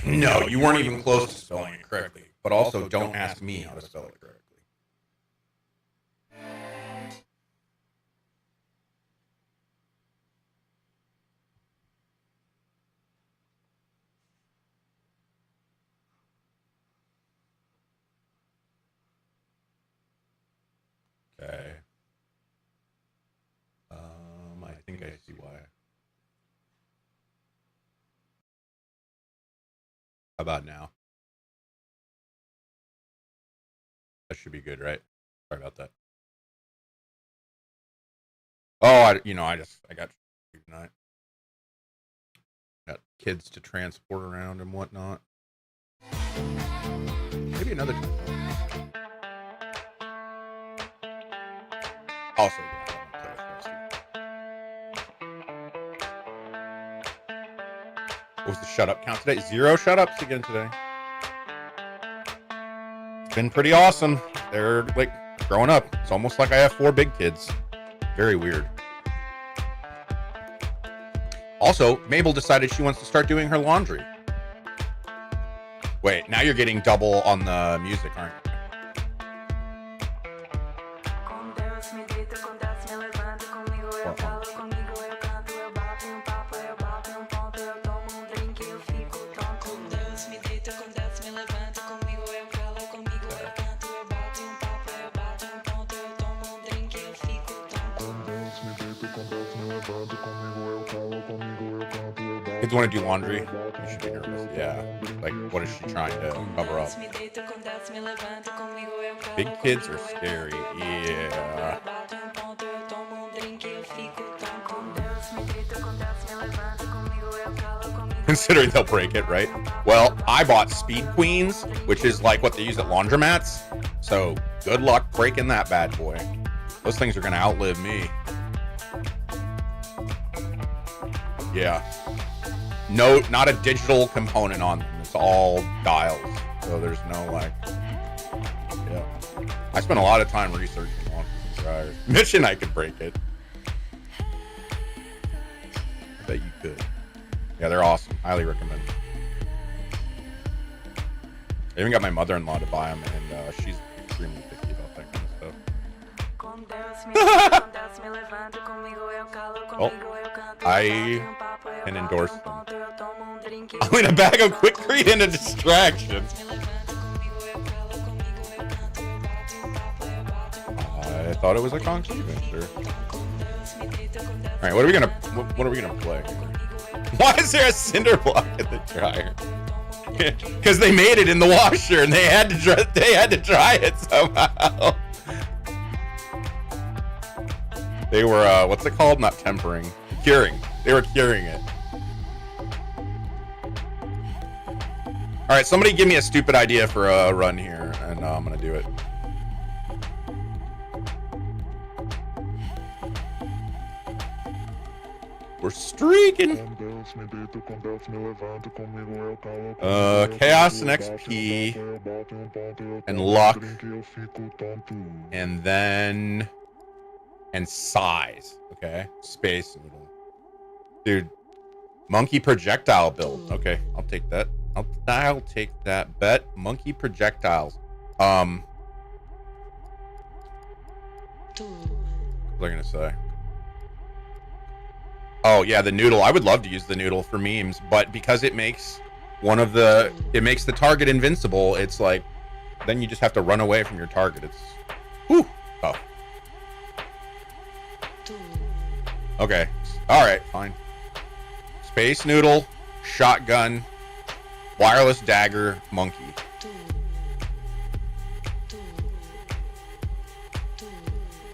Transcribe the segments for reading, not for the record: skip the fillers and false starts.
No, you weren't even close to spelling it correctly. But also, don't ask me how to spell it correctly. Okay. I think I see why. How about now? That should be good, right? Sorry about that. Oh, I got tonight. Got kids to transport around and whatnot. Maybe another time. Also, what was the shut up count today? 0 shut ups again today. It's been pretty awesome. They're like growing up. It's almost like I have 4 big kids. Very weird. Also, Mabel decided she wants to start doing her laundry. Wait, now you're getting double on the music, aren't you? Kids want to do laundry. You should be nervous. Yeah. Like, what is she trying to cover up? Big kids are scary. Yeah. Considering they'll break it, right? Well, I bought Speed Queens, which is like what they use at laundromats. So good luck breaking that bad boy. Those things are going to outlive me. Yeah. No, not a digital component on them. It's all dials. So there's no like, yeah. I spent a lot of time researching laundry dryers. Mission, I could break it. I bet you could. Yeah, they're awesome. Highly recommend. I even got my mother-in-law to buy them, and she's extremely picky about that kind of stuff. Well, I can endorse them. I'm in a bag of Quikrete and a distraction. I thought it was a Conky adventure. All right, what are we gonna play? Why is there a cinder block in the dryer? Because they made it in the washer and they had to dry it somehow. They were what's it called? Not tempering, curing. They were curing it. All right, somebody give me a stupid idea for a run here, and I'm gonna do it. We're streaking. Chaos and XP and luck, and then size. Okay, space noodle. Dude, monkey projectile build. Okay, I'll take that. I'll take that bet. Monkey projectiles. What was I gonna say? Oh yeah, the noodle. I would love to use the noodle for memes, but because it makes the target invincible, it's like then you just have to run away from your target. It's whew. Oh. Okay. Alright, fine. Space noodle, shotgun, wireless dagger, monkey.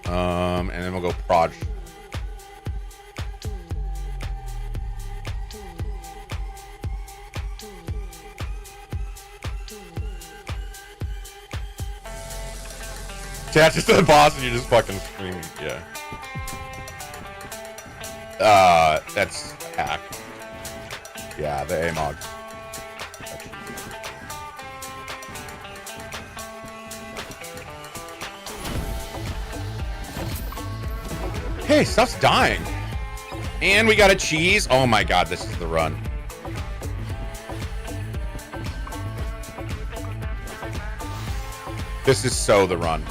And then we'll go proj. Attach it to the boss and you're just fucking screaming. Yeah. That's hack. Yeah, the AMOGs. Hey, stuff's dying. And we got a cheese. Oh my god, this is the run. This is so the run.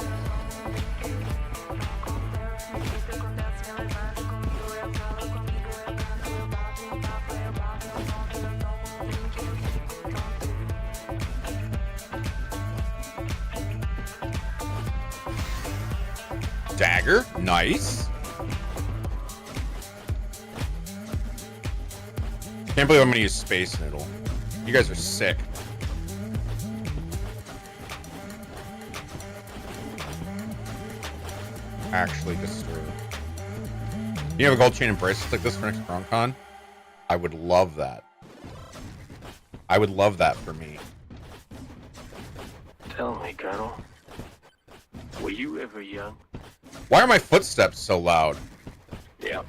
Dagger, nice. Can't believe I'm gonna use Space Noodle. You guys are sick. Actually disturbed. You have a gold chain and bracelets like this for next CronCon? I would love that. I would love that for me. Tell me, Colonel. Were you ever young? Why are my footsteps so loud? Yeah.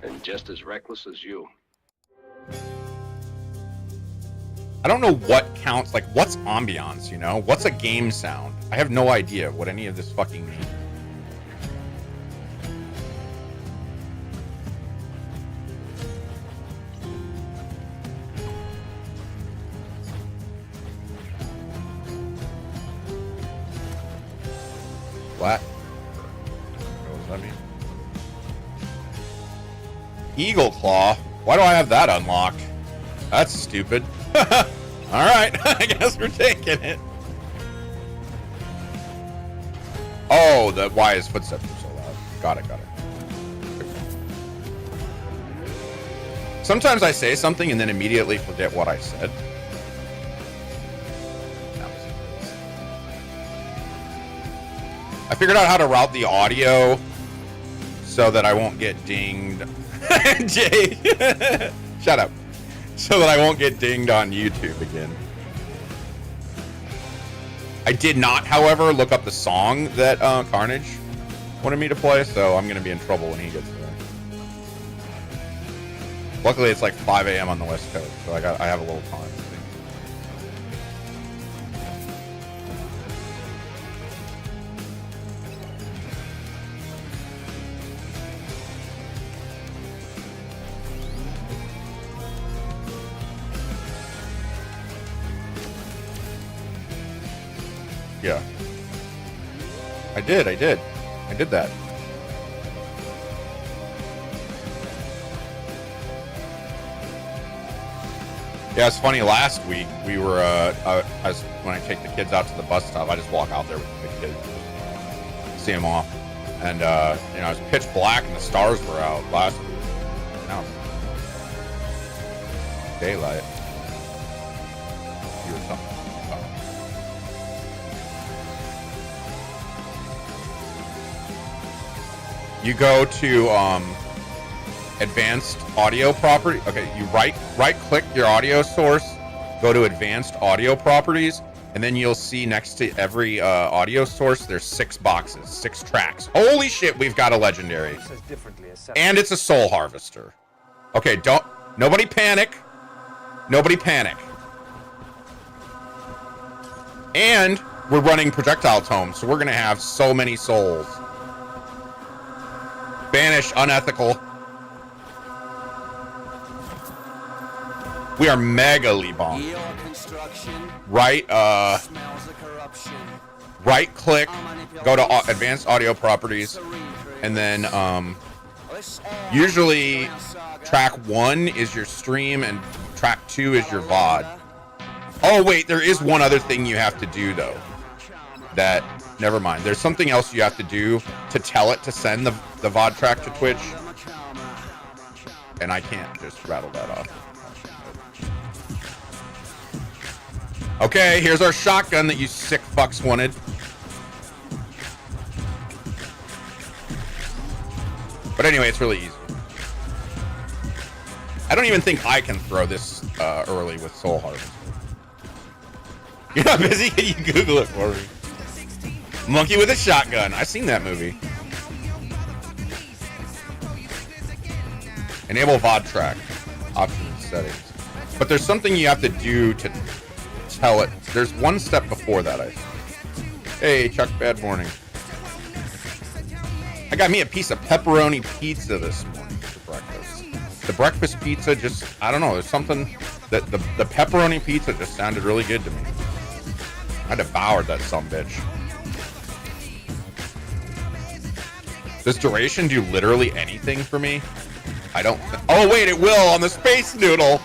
And just as reckless as you. I don't know what counts, like, what's ambiance, you know? What's a game sound? I have no idea what any of this fucking means. What? What does that mean? Eagle Claw? Why do I have that unlocked? That's stupid. Alright, I guess we're taking it. Oh, why his footsteps are so loud. Got it. Sometimes I say something and then immediately forget what I said. I figured out how to route the audio so that I won't get dinged. Jay, shut up. So that I won't get dinged on YouTube again. I did not, however, look up the song that Carnage wanted me to play, so I'm going to be in trouble when he gets there. Luckily, it's like 5 a.m. on the West Coast, so I have a little time. Yeah. I did that. Yeah, it's funny. Last week we were, when I take the kids out to the bus stop, I just walk out there with the kids, see them off, and you know, it was pitch black and the stars were out last week. Now it's daylight. You were something. You go to advanced audio property. Okay, you right click your audio source, go to advanced audio properties, and then you'll see next to every audio source there's 6 boxes, 6 tracks. Holy shit, we've got a legendary. And it's a soul harvester. Okay, nobody panic. Nobody panic. And we're running projectile tome, so we're gonna have so many souls. Banish, unethical. We are megally bombed. Right, right click, go to advanced audio properties, and then usually track 1 is your stream and track 2 is your VOD. Oh wait, there is one other thing you have to do though. Never mind. There's something else you have to do to tell it to send the VOD track to Twitch. And I can't just rattle that off. Okay, here's our shotgun that you sick fucks wanted. But anyway, it's really easy. I don't even think I can throw this early with Soul Harvest. You're not busy? Can you Google it for me? Monkey with a shotgun. I've seen that movie. Enable VOD track. Options settings. But there's something you have to do to tell it. There's one step before that, I think. Hey, Chuck, bad morning. I got me a piece of pepperoni pizza this morning for breakfast. The breakfast pizza I don't know, there's something that the pepperoni pizza just sounded really good to me. I devoured that sumbitch. Does duration do literally anything for me? I don't. Oh wait, it will on the Space Noodle.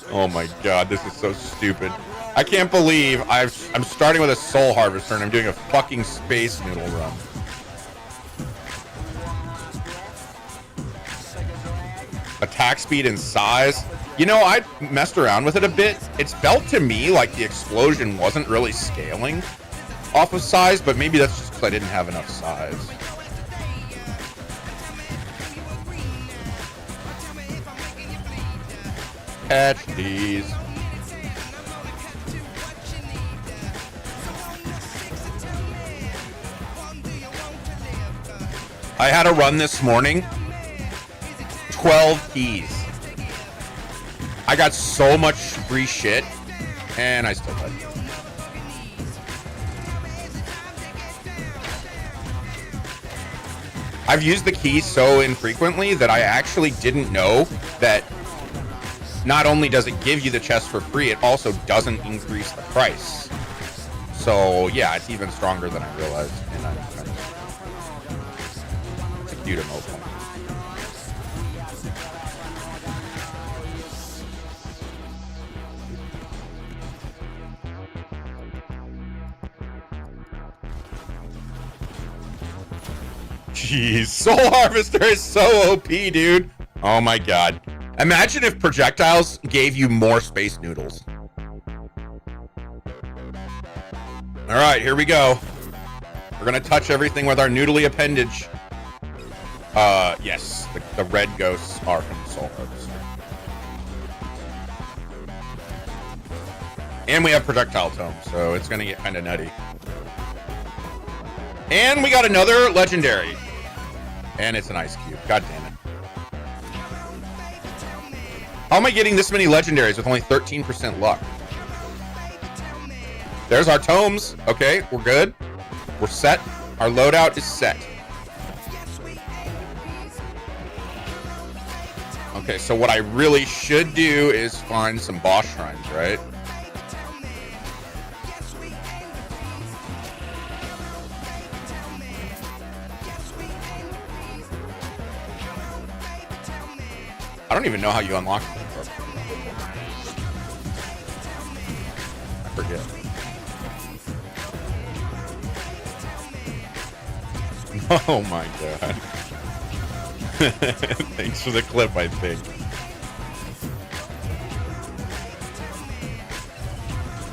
Oh my god, this is so stupid. I can't believe I'm starting with a Soul Harvester and I'm doing a fucking Space Noodle run. Attack speed and size. You know, I messed around with it a bit. It's felt to me like the explosion wasn't really scaling off of size, but maybe that's just because I didn't have enough size. Catch these. I had a run this morning. 12 keys. I got so much free shit, and I still died. I've used the keys so infrequently that I actually didn't know that not only does it give you the chest for free, it also doesn't increase the price. So yeah, it's even stronger than I realized. And it's a cute emote. Jeez, Soul Harvester is so OP, dude. Oh my god. Imagine if projectiles gave you more Space Noodles. All right, here we go. We're gonna touch everything with our noodly appendage. Yes, the red ghosts are from Soul Harvester. And we have projectile tome, so it's gonna get kind of nutty. And we got another legendary. And it's an ice cube. God damn it. How am I getting this many legendaries with only 13% luck? There's our tomes. Okay, we're good. We're set. Our loadout is set. Okay, so what I really should do is find some boss shrines, right? I don't even know how you unlock them. I forget. Oh my god. Thanks for the clip, I think.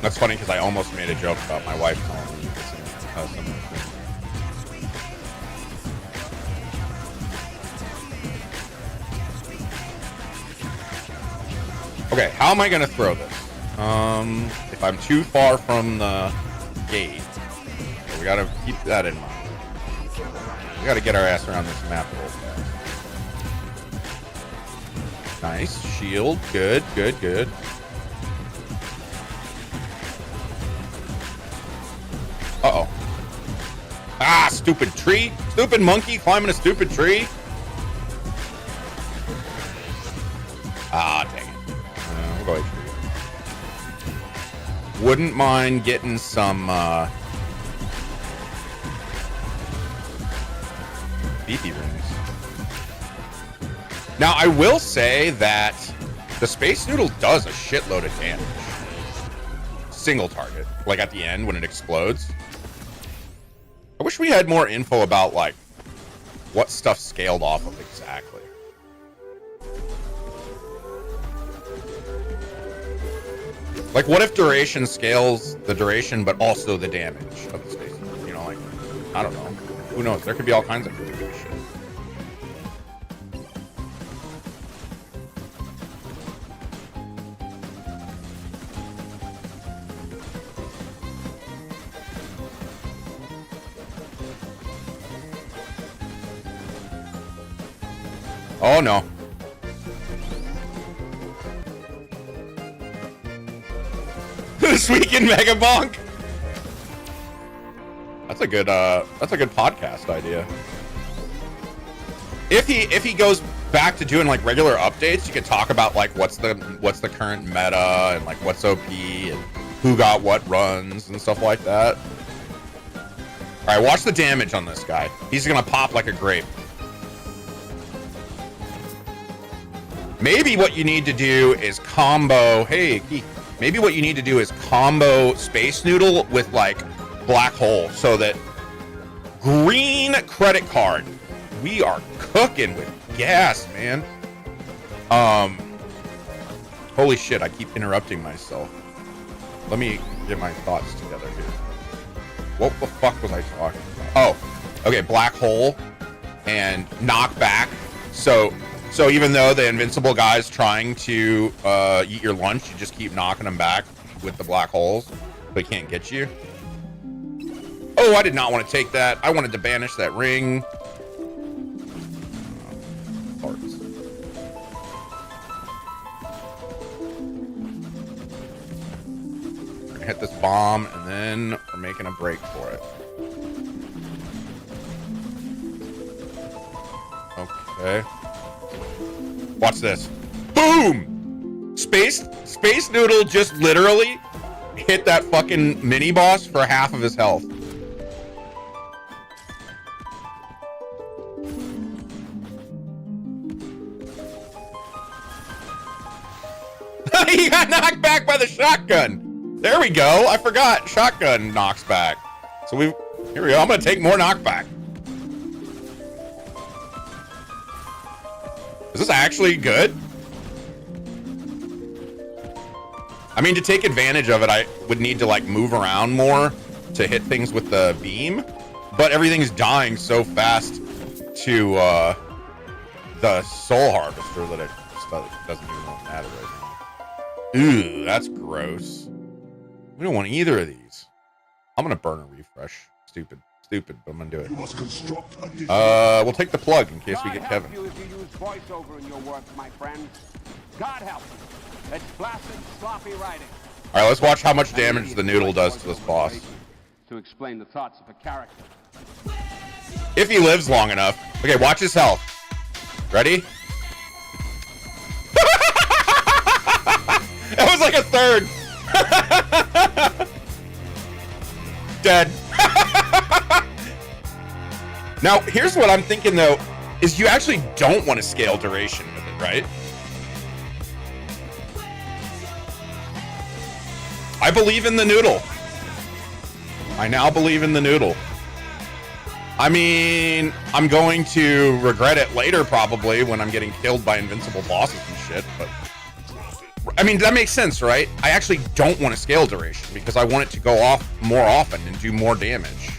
That's funny because I almost made a joke about my wife calling me something. Okay, how am I gonna throw this? If I'm too far from the gate, we gotta keep that in mind. We gotta get our ass around this map a little fast. Nice shield, good, good, good. Uh-oh. Ah, stupid tree, stupid monkey climbing a stupid tree. Ah, dang it. We'll go HP. Wouldn't mind getting some beefy rings. Now I will say that the Space Noodle does a shitload of damage. Single target, like at the end when it explodes. I wish we had more info about like what stuff scaled off of exactly. Like, what if duration scales the duration, but also the damage of the Space Noodle? You know, like, I don't know. Who knows? There could be all kinds of crazy shit. Oh no. This week in Mega Bonk. That's a good podcast idea. If he goes back to doing like regular updates, you could talk about like what's the current meta and like what's OP and who got what runs and stuff like that. All right, watch the damage on this guy. He's gonna pop like a grape. Maybe what you need to do is combo. Hey, maybe what you need to do is combo Space Noodle with like Black Hole, so that green credit card. We are cooking with gas, man. Holy shit! I keep interrupting myself. Let me get my thoughts together here. What the fuck was I talking about? Oh, okay, Black Hole and knockback. So even though the invincible guy's trying to eat your lunch, you just keep knocking him back with the black holes, so he can't get you. Oh, I did not want to take that. I wanted to banish that ring. Parts. We're gonna hit this bomb, and then we're making a break for it. Okay. Watch this. Boom! Space Noodle just literally hit that fucking mini boss for half of his health. He got knocked back by the shotgun. There we go. I forgot. Shotgun knocks back. So here we go. I'm gonna take more knockback. Is this actually good? I mean, to take advantage of it, I would need to like move around more to hit things with the beam, but everything's dying so fast to the soul harvester that it just doesn't even matter right now. Ooh, that's gross. We don't want either of these. I'm gonna burn a refresh. Stupid, but I'm gonna do it. We'll take the plug in case we get Kevin. You if you use voiceover in your work, my friend. God help you. It's blasted, sloppy writing. All right, let's watch how much damage the noodle does to this boss. To explain the thoughts of a character. If he lives long enough. Okay, watch his health. Ready? That was like a third. Dead. Now, here's what I'm thinking though, is you actually don't want to scale duration with it, right? I believe in the noodle. I now believe in the noodle. I mean, I'm going to regret it later probably when I'm getting killed by invincible bosses and shit, but I mean, that makes sense, right? I actually don't want to scale duration because I want it to go off more often and do more damage.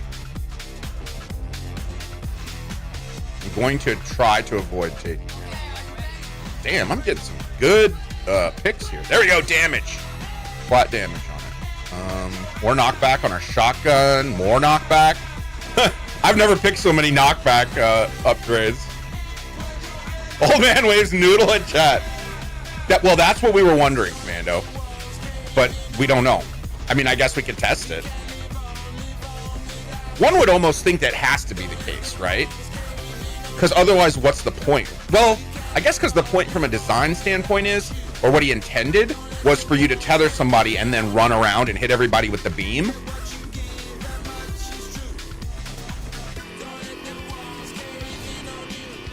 I'm going to try to avoid taking it. Damn, I'm getting some good picks here. There we go, damage. Flat damage on it. More knockback on our shotgun. More knockback. I've never picked so many knockback upgrades. Old man waves noodle in chat. Well, that's what we were wondering, Commando. But we don't know. I mean, I guess we could test it. One would almost think that has to be the case, right? Because otherwise, what's the point? Well, I guess because the point from a design standpoint is, or what he intended, was for you to tether somebody and then run around and hit everybody with the beam.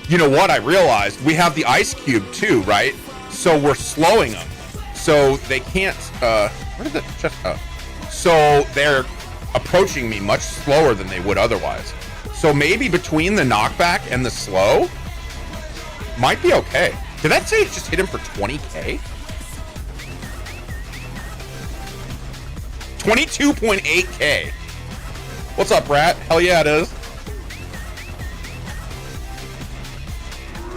You know what? I realized we have the ice cube too, right? So we're slowing them, so they can't. Where did the chest? So they're approaching me much slower than they would otherwise. So maybe between the knockback and the slow, might be okay. Did that say it just hit him for 20k? 22.8k. What's up, Rat? Hell yeah, it is.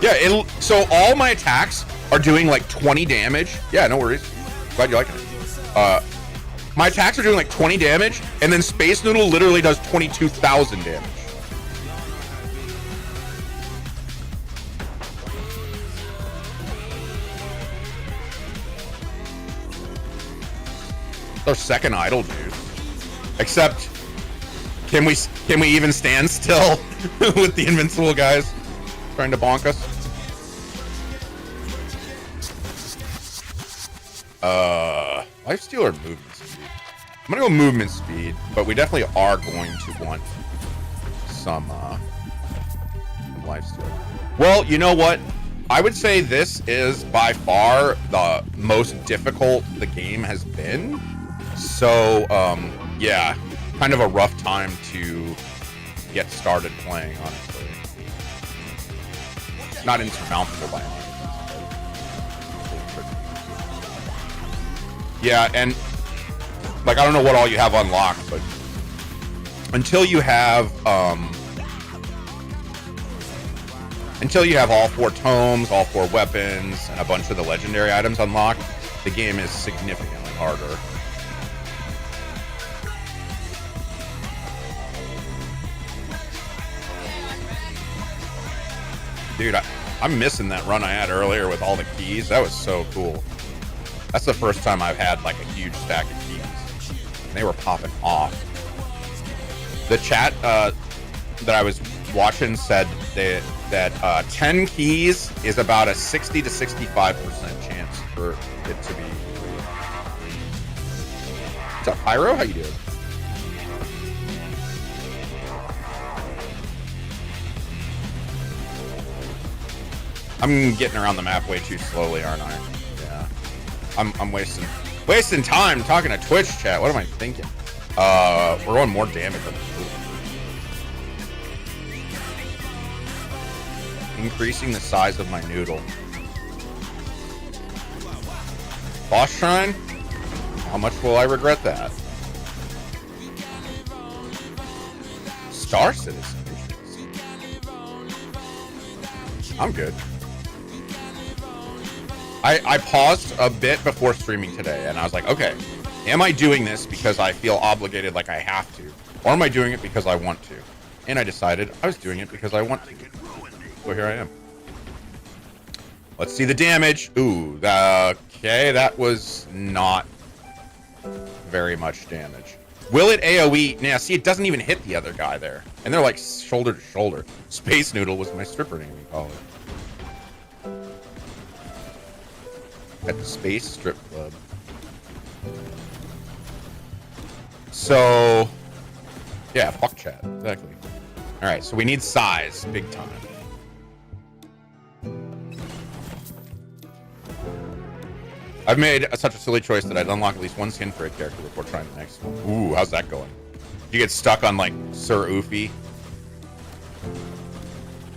Yeah, so all my attacks are doing like 20 damage. Yeah, no worries. Glad you like it. My attacks are doing like 20 damage, and then Space Noodle literally does 22,000 damage. It's our second idle dude. Except, can we even stand still with the invincible guys trying to bonk us? Life Stealer movement speed. I'm gonna go movement speed, but we definitely are going to want some life steal. Well, you know what? I would say this is by far the most difficult the game has been. So, yeah, kind of a rough time to get started playing, honestly. Not insurmountable by any means. Yeah, and like I don't know what all you have unlocked, but until you have all 4 tomes, all 4 weapons, and a bunch of the legendary items unlocked, the game is significantly harder. Dude, I'm missing that run I had earlier with all the keys. That was so cool. That's the first time I've had like a huge stack of keys. And they were popping off. The chat that I was watching said that 10 keys is about a 60 to 65% chance for it to be. What's up, Pyro? How you doing? I'm getting around the map way too slowly, aren't I? Yeah. I'm wasting time talking to Twitch chat. What am I thinking? We're going more damage on the noodle. Increasing the size of my noodle. Boss Shrine? How much will I regret that? Star Citizen. I'm good. I paused a bit before streaming today, and I was like, okay, am I doing this because I feel obligated like I have to? Or am I doing it because I want to? And I decided I was doing it because I want to. So here I am. Let's see the damage. Ooh, okay, that was not very much damage. Will it AoE? Now, see, it doesn't even hit the other guy there. And they're like shoulder to shoulder. Space Noodle was my stripper name, we call it. At the Space Strip Club. So, yeah, fuck chat. Exactly. Alright, so we need size. Big time. I've made such a silly choice that I'd unlock at least one skin for a character before trying the next one. Ooh, how's that going? You get stuck on, like, Sir Oofy?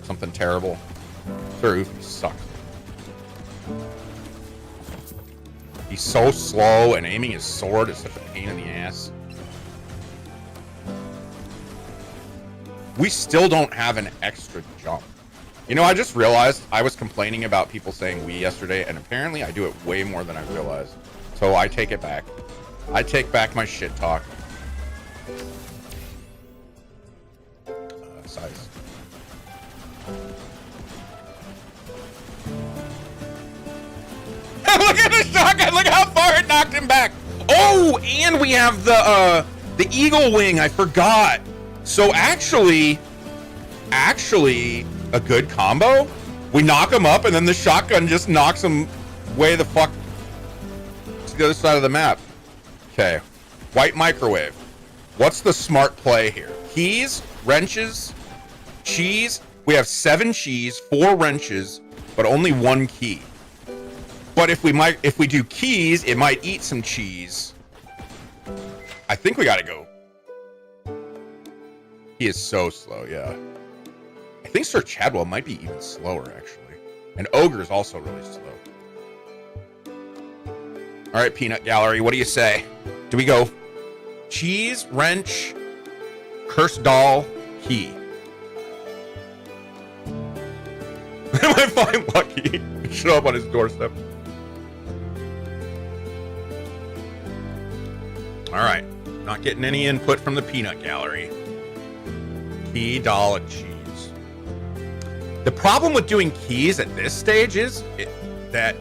Something terrible. Sir Oofy sucks. He's so slow, and aiming his sword is such a pain in the ass. We still don't have an extra jump. You know, I just realized I was complaining about people saying we yesterday, and apparently I do it way more than I realized. So I take it back. I take back my shit talk. Size. Look at the shotgun! Look how far it knocked him back! Oh, and we have the eagle wing. I forgot. So actually, a good combo. We knock him up, and then the shotgun just knocks him way the fuck to the other side of the map. Okay, white microwave. What's the smart play here? Keys, wrenches, cheese. We have 7 cheese, 4 wrenches, but only 1 key. But if we do keys, it might eat some cheese. I think we gotta go. He is so slow, yeah. I think Sir Chadwell might be even slower, actually. And Ogre is also really slow. All right, Peanut Gallery, what do you say? Do we go cheese, wrench, cursed doll, key? Am I find Lucky show up on his doorstep? All right, not getting any input from the Peanut Gallery. Key, doll, and cheese. The problem with doing keys at this stage is that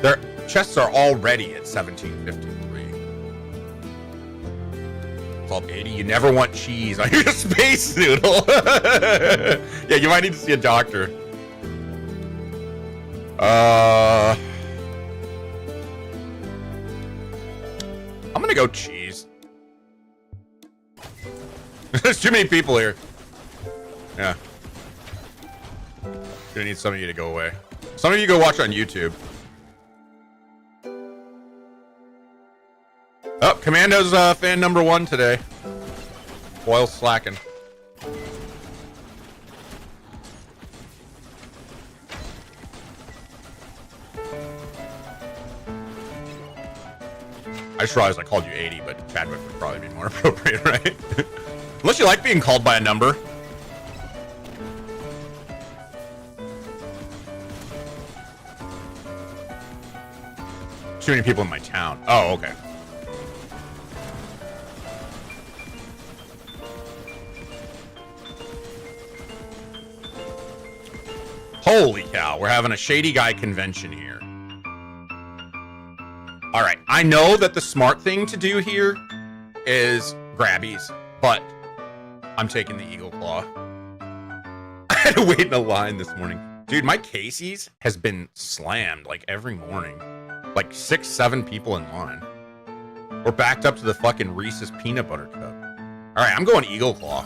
their chests are already at 1753. It's all 80. You never want cheese on your Space Noodle. Yeah, you might need to see a doctor. I'm gonna go cheese. There's too many people here. Yeah. Gonna need some of you to go away. Some of you go watch on YouTube. Oh, Commando's fan number 1 today. Boyle slacking. I just realized I called you 80, but Chadwick would probably be more appropriate, right? Unless you like being called by a number. Too many people in my town. Oh, okay. Holy cow, we're having a Shady Guy convention here. All right, I know that the smart thing to do here is grabbies, but I'm taking the Eagle Claw. I had to wait in a line this morning. Dude, my Casey's has been slammed like every morning. Like 6, 7 people in line. We're backed up to the fucking Reese's peanut butter cup. All right, I'm going Eagle Claw.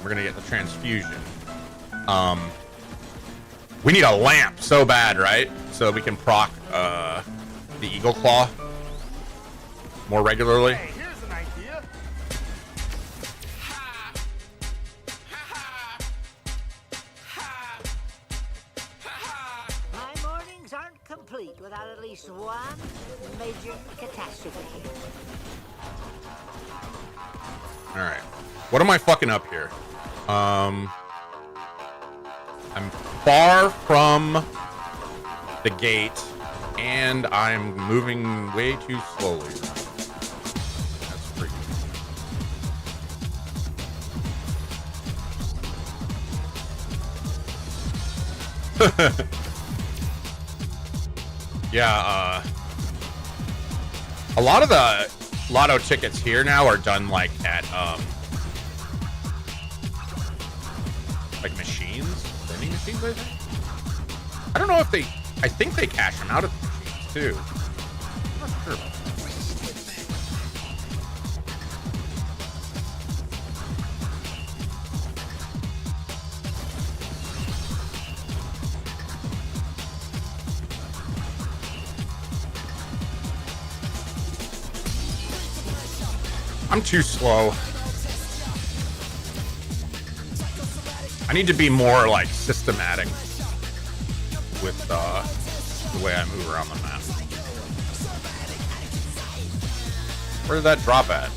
We're gonna get the transfusion. We need a lamp so bad, right? So we can proc the Eagle Claw more regularly. Hey, here's an idea. My mornings aren't complete without at least one major catastrophe. All right. What am I fucking up here? I'm far from the gate, and I'm moving way too slowly. That's freaky. Yeah, a lot of the lotto tickets here now are done like at like machines, vending machines, I think. I don't know if they, I think they cash them out of the machines too. I'm not sure about that. I'm too slow. I need to be more like systematic with the way I move around the map. Where did that drop at?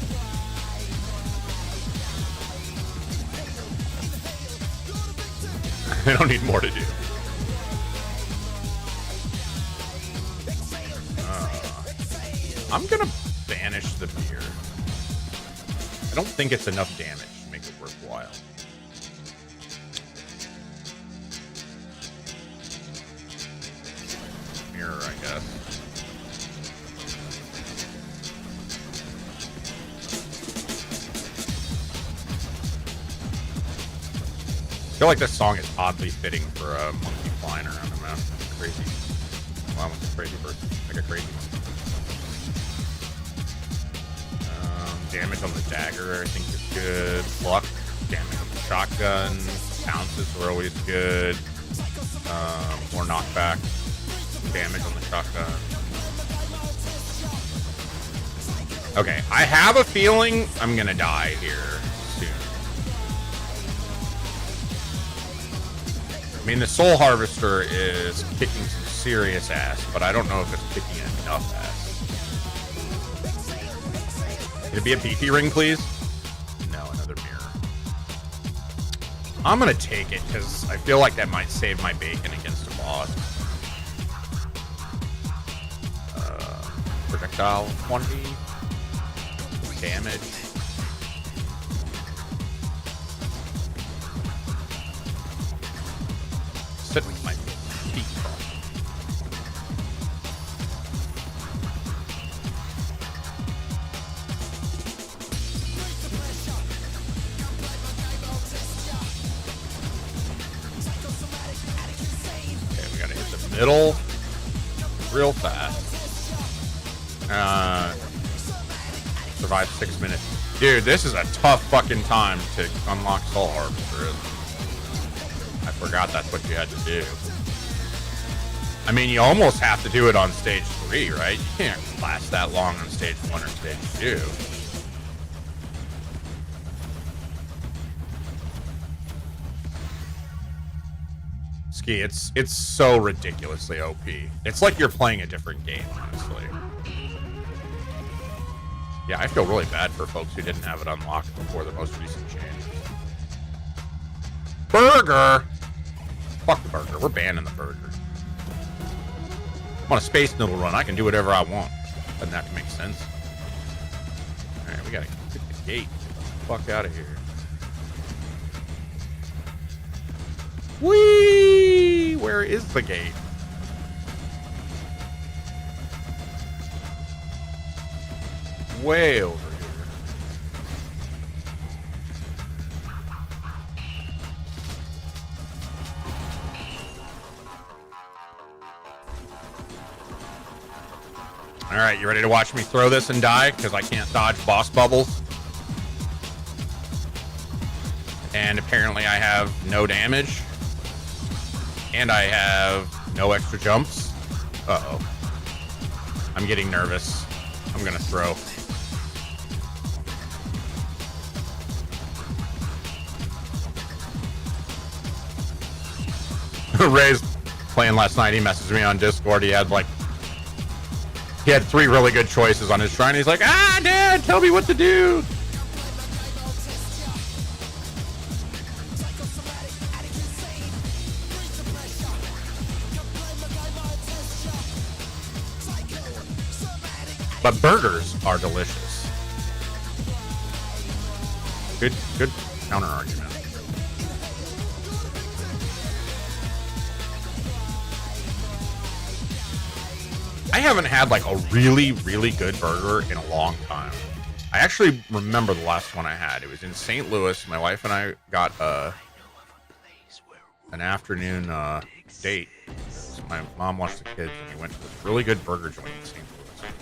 I don't need more to do. I'm gonna banish the beer. I don't think it's enough damage to make it worthwhile. Mirror, I guess. I feel like this song is oddly fitting for a monkey flying around the map. Crazy. Well, I'm a crazy person. Like a crazy monkey. Damage on the dagger, I think is good. Luck, damage on the shotgun. Bounces are always good. More knockback. Damage on the shotgun. Okay, I have a feeling I'm gonna die here soon. I mean, the Soul Harvester is kicking some serious ass, but I don't know if it's kicking enough ass. Could it be a beefy ring, please? No, another mirror. I'm gonna take it because I feel like that might save my bacon against a boss. Projectile 20 damage. Sit with my feet crossed. Okay, we gotta hit the middle real fast. survive 6 minutes. Dude, this is a tough fucking time to unlock Soul Harvester. I forgot that's what you had to do. I mean, you almost have to do it on stage 3, right? You can't last that long on stage 1 or stage 2. Ski, it's so ridiculously OP. It's like you're playing a different game, honestly. Yeah, I feel really bad for folks who didn't have it unlocked before the most recent changes. Burger! Fuck the burger. We're banning the burger. I'm on a Space Noodle run. I can do whatever I want. Doesn't have to make sense. Alright, we gotta get the gate. Get the fuck out of here. Whee! Where is the gate? Way over here. All right, you ready to watch me throw this and die? Because I can't dodge boss bubbles. And apparently I have no damage. And I have no extra jumps. Uh-oh. I'm getting nervous. I'm gonna throw. Ray's playing last night. He messaged me on Discord. He had 3 really good choices on his shrine. He's like, Dad, tell me what to do. But burgers are delicious. Good counter argument. I haven't had a really, really good burger in a long time. I actually remember the last one I had. It was in St. Louis. My wife and I got an afternoon date. So my mom watched the kids, and we went to this really good burger joint in St. Louis.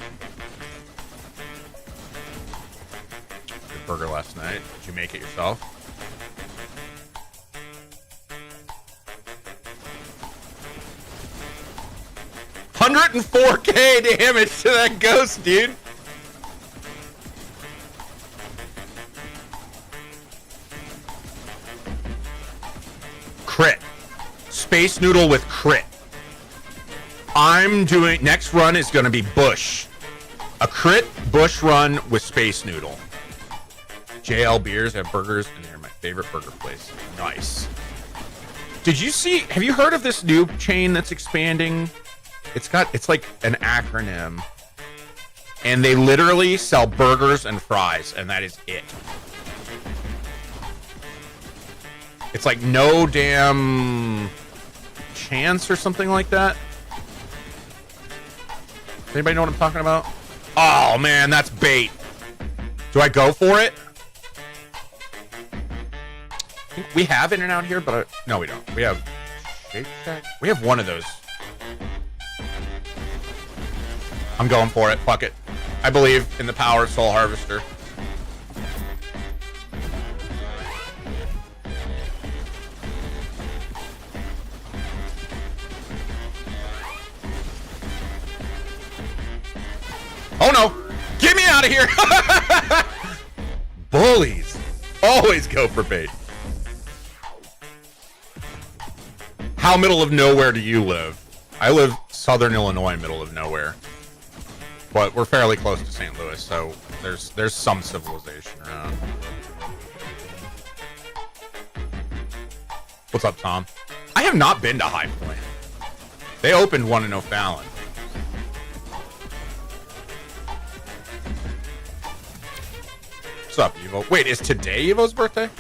Good burger last night. Did you make it yourself? $104K damage to that ghost, dude. Crit. Space Noodle with crit. I'm doing... Next run is going to be Bush. A crit Bush run with Space Noodle. JL Beers have burgers, and they're my favorite burger place. Nice. Did you see... Have you heard of this new chain that's expanding? It's like an acronym, and they literally sell burgers and fries, and that is it. It's like No Damn Chance or something like that. Does anybody know what I'm talking about? Oh man, that's bait. Do I go for it? I think we have In-N-Out here, but no, we don't. We have Shake Shack. We have one of those. I'm going for it. Fuck it. I believe in the power of Soul Harvester. Oh no! Get me out of here! Bullies. Always go for bait. How middle of nowhere do you live? I live southern Illinois, middle of nowhere. But we're fairly close to St. Louis, so there's some civilization around. What's up, Tom? I have not been to High Point. They opened one in O'Fallon. What's up, Evo? Wait, is today Evo's birthday?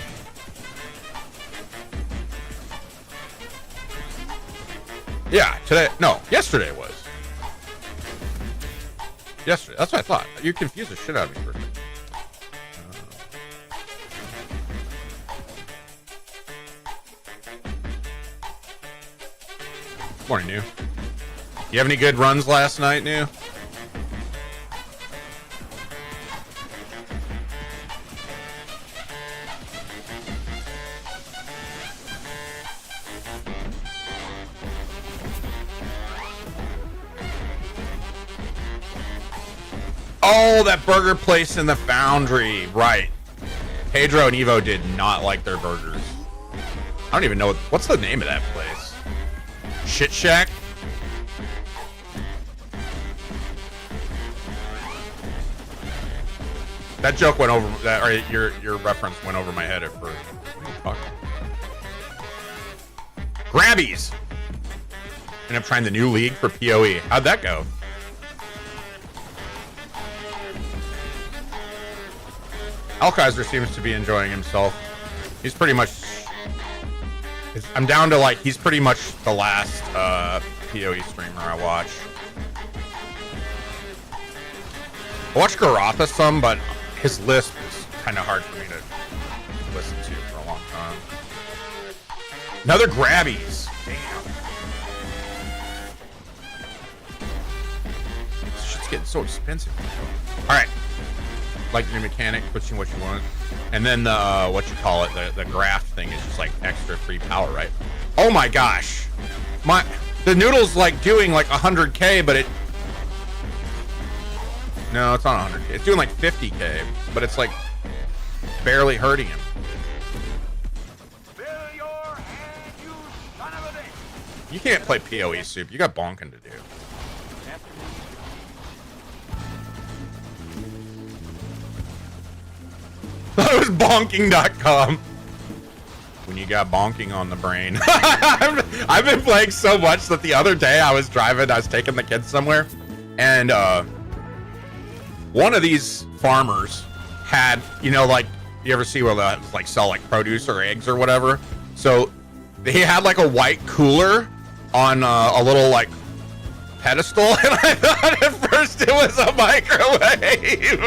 Yeah, today. No, yesterday was. Yesterday. That's what I thought. You confused the shit out of me for a second. Morning, New. You have any good runs last night, New? Oh, that burger place in the Foundry. Right. Pedro and Evo did not like their burgers. I don't even know what's the name of that place. Shit Shack? That joke went over that, or your reference went over my head at first. Fuck. Grabbies. And I'm trying the new league for PoE. How'd that go? Alkaiser seems to be enjoying himself. He's pretty much... I'm down to, like, he's pretty much the last PoE streamer I watch. I watch Garatha some, but his list is kind of hard for me to listen to for a long time. Another Grabbies. Damn. This shit's getting so expensive. Alright. Like the new mechanic, puts you what you want. And then the, what you call it, the graft thing is just like extra free power, right? Oh my gosh. The noodle's like doing like 100k, but it... No, it's not 100k. It's doing like 50k, but it's like barely hurting him. Fill your hand, you son of a bitch. You can't play PoE Soup. You got bonking to do. Thought it was bonking.com. When you got bonking on the brain. I've been playing so much that the other day I was taking the kids somewhere, and one of these farmers had, you know, like, you ever see where they like sell like produce or eggs or whatever? So he had like a white cooler on a little like pedestal, and I thought at first it was a microwave.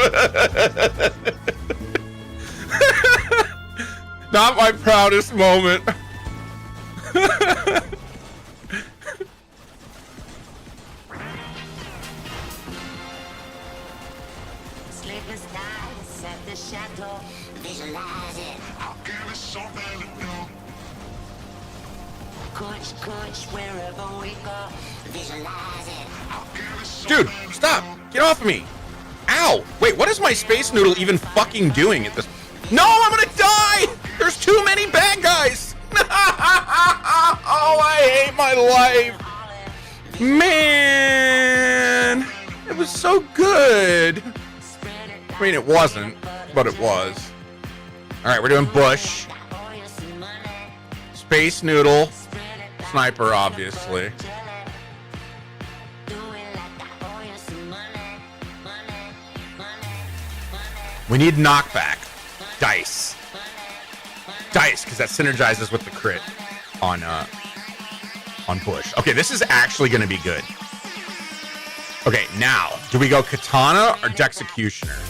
Not my proudest moment. Sleepless nights at the chateau, visualize it. I'll give it something to do. Coach, wherever we go, visualize it. I'll give it something. Dude, stop! Get off of me! Ow! Wait, what is my Space Noodle even fucking doing at this? No, I'm gonna die! There's too many bad guys! Oh, I hate my life! Man! It was so good! I mean, it wasn't, but it was. Alright, we're doing Bush. Space Noodle. Sniper, obviously. We need knockback. Dice. Dice, because that synergizes with the crit on Bush. Okay, this is actually going to be good. Okay, now, do we go Katana or Dexecutioner?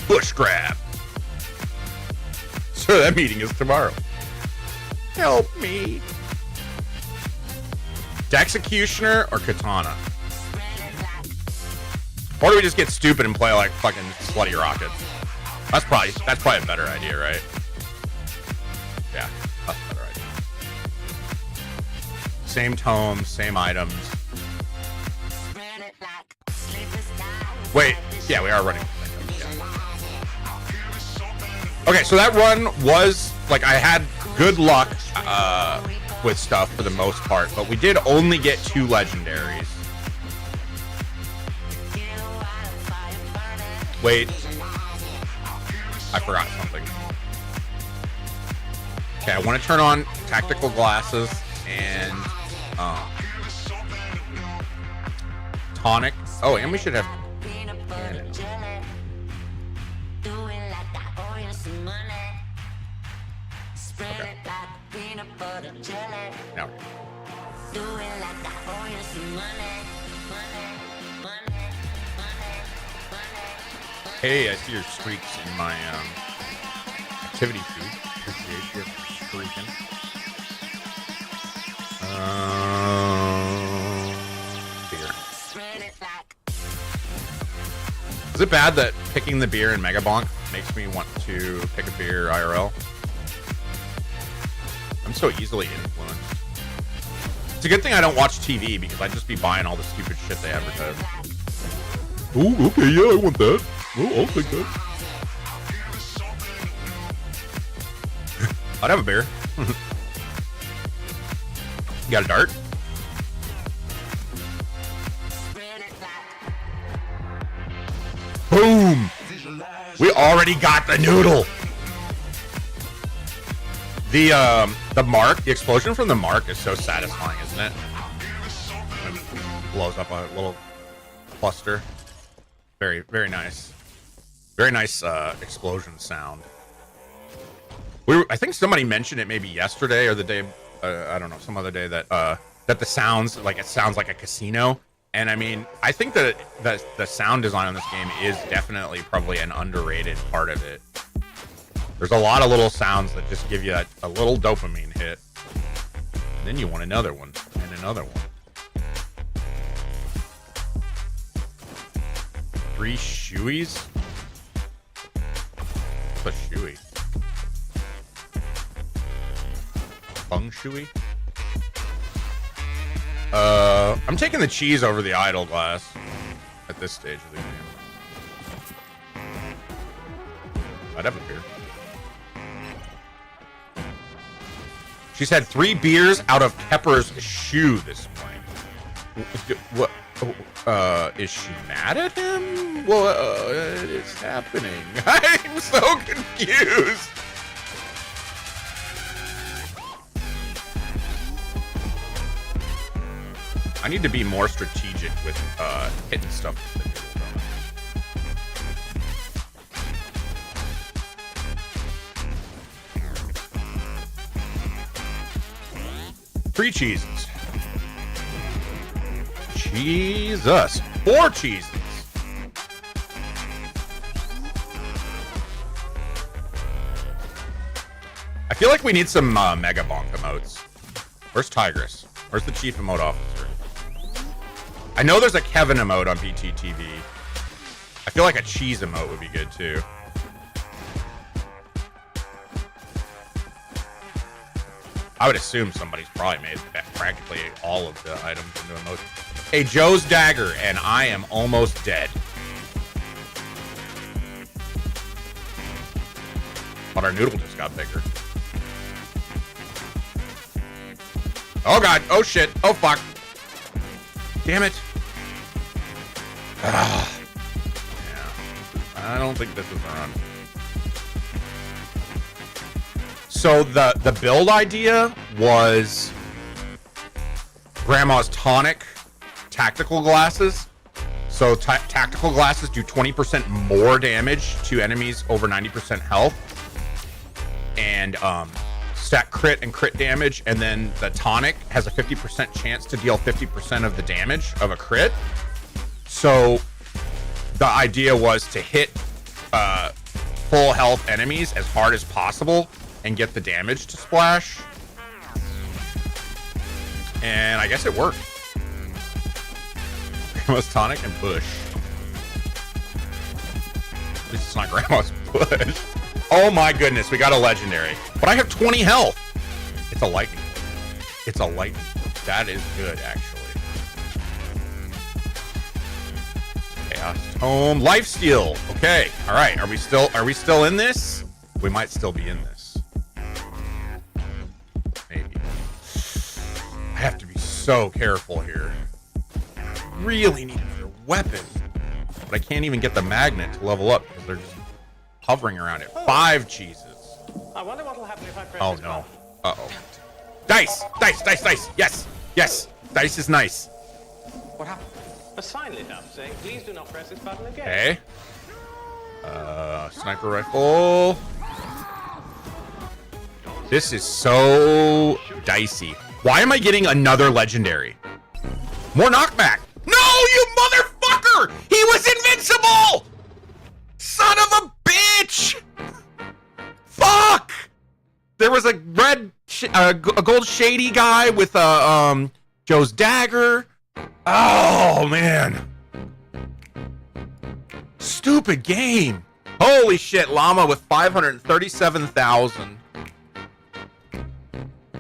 Bush grab. So that meeting is tomorrow. Help me. Dexecutioner or Katana? Or do we just get stupid and play like fucking Slutty Rockets? That's probably a better idea, right? Yeah, that's a better idea. Same tomes, same items. Wait, yeah, we are running. Okay, so that run was like I had good luck with stuff for the most part, but we did only get 2 legendaries. Wait, I forgot something. Okay, I want to turn on tactical glasses and tonic. Oh, and we should have cannon. Okay. Now. Hey, I see your streaks in my activity feed. Appreciate you streaking. Beer. Is it bad that picking the beer in Mega Bonk makes me want to pick a beer IRL? I'm so easily influenced. It's a good thing I don't watch TV because I'd just be buying all the stupid shit they advertise. Oh, okay, yeah, I want that. Oh, I'll take that. I'd have a beer. You got a dart? Boom! We already got the noodle. The mark, the explosion from the mark is so satisfying, isn't it? It blows up a little cluster. Very, very nice. Very nice explosion sound. I think somebody mentioned it maybe yesterday or the day, I don't know, some other day that that the sounds, like it sounds like a casino. And I mean, I think that the sound design on this game is definitely probably an underrated part of it. There's a lot of little sounds that just give you a little dopamine hit. And then you want another one and another one. 3 shoeys? What's a shoey? Feng shui? I'm taking the cheese over the idle glass at this stage of the game. I'd have a beer. She's had 3 beers out of Pepper's shoe this morning. What? Is she mad at him? What is happening? I'm so confused. I need to be more strategic with hitting stuff with the noodle, don't I? 3 cheeses. Jesus. 4 cheeses. I feel like we need some Mega Bonk emotes. Where's Tigress? Where's the Chief Emote Officer? I know there's a Kevin emote on BTTV. I feel like a cheese emote would be good too. I would assume somebody's probably made practically all of the items into emotes. Hey, Joe's dagger, and I am almost dead. But our noodle just got bigger. Oh god, oh shit, oh fuck. Damn it. Yeah. I don't think this is a run. So the build idea was Grandma's tonic tactical glasses. So tactical glasses do 20% more damage to enemies over 90% health. And stack crit and crit damage, and then the tonic has a 50% chance to deal 50% of the damage of a crit. So the idea was to hit full health enemies as hard as possible and get the damage to splash. And I guess it worked. Grandma's tonic and bush. At least it's not Grandma's bush. Oh my goodness, we got a legendary. But I have 20 health. It's a lightning. It's a lightning. That is good, actually. Chaos Tome. Lifesteal. Okay. Alright. Are we still in this? We might still be in this. Maybe. I have to be so careful here. Really need another weapon. But I can't even get the magnet to level up because they're just hovering around it. 5 cheeses. I wonder what will happen if I press Oh this no. button. Uh-oh. Dice! Dice! Dice! Dice! Yes! Yes! Dice is nice. What happened? A sign lit up saying, please do not press this button again. Okay. Sniper rifle. This is so dicey. Why am I getting another legendary? More knockback. No, you motherfucker! He was invincible! Son of a bitch! Fuck! There was a a gold shady guy with Joe's dagger. Oh man! Stupid game. Holy shit! Llama with 537,000.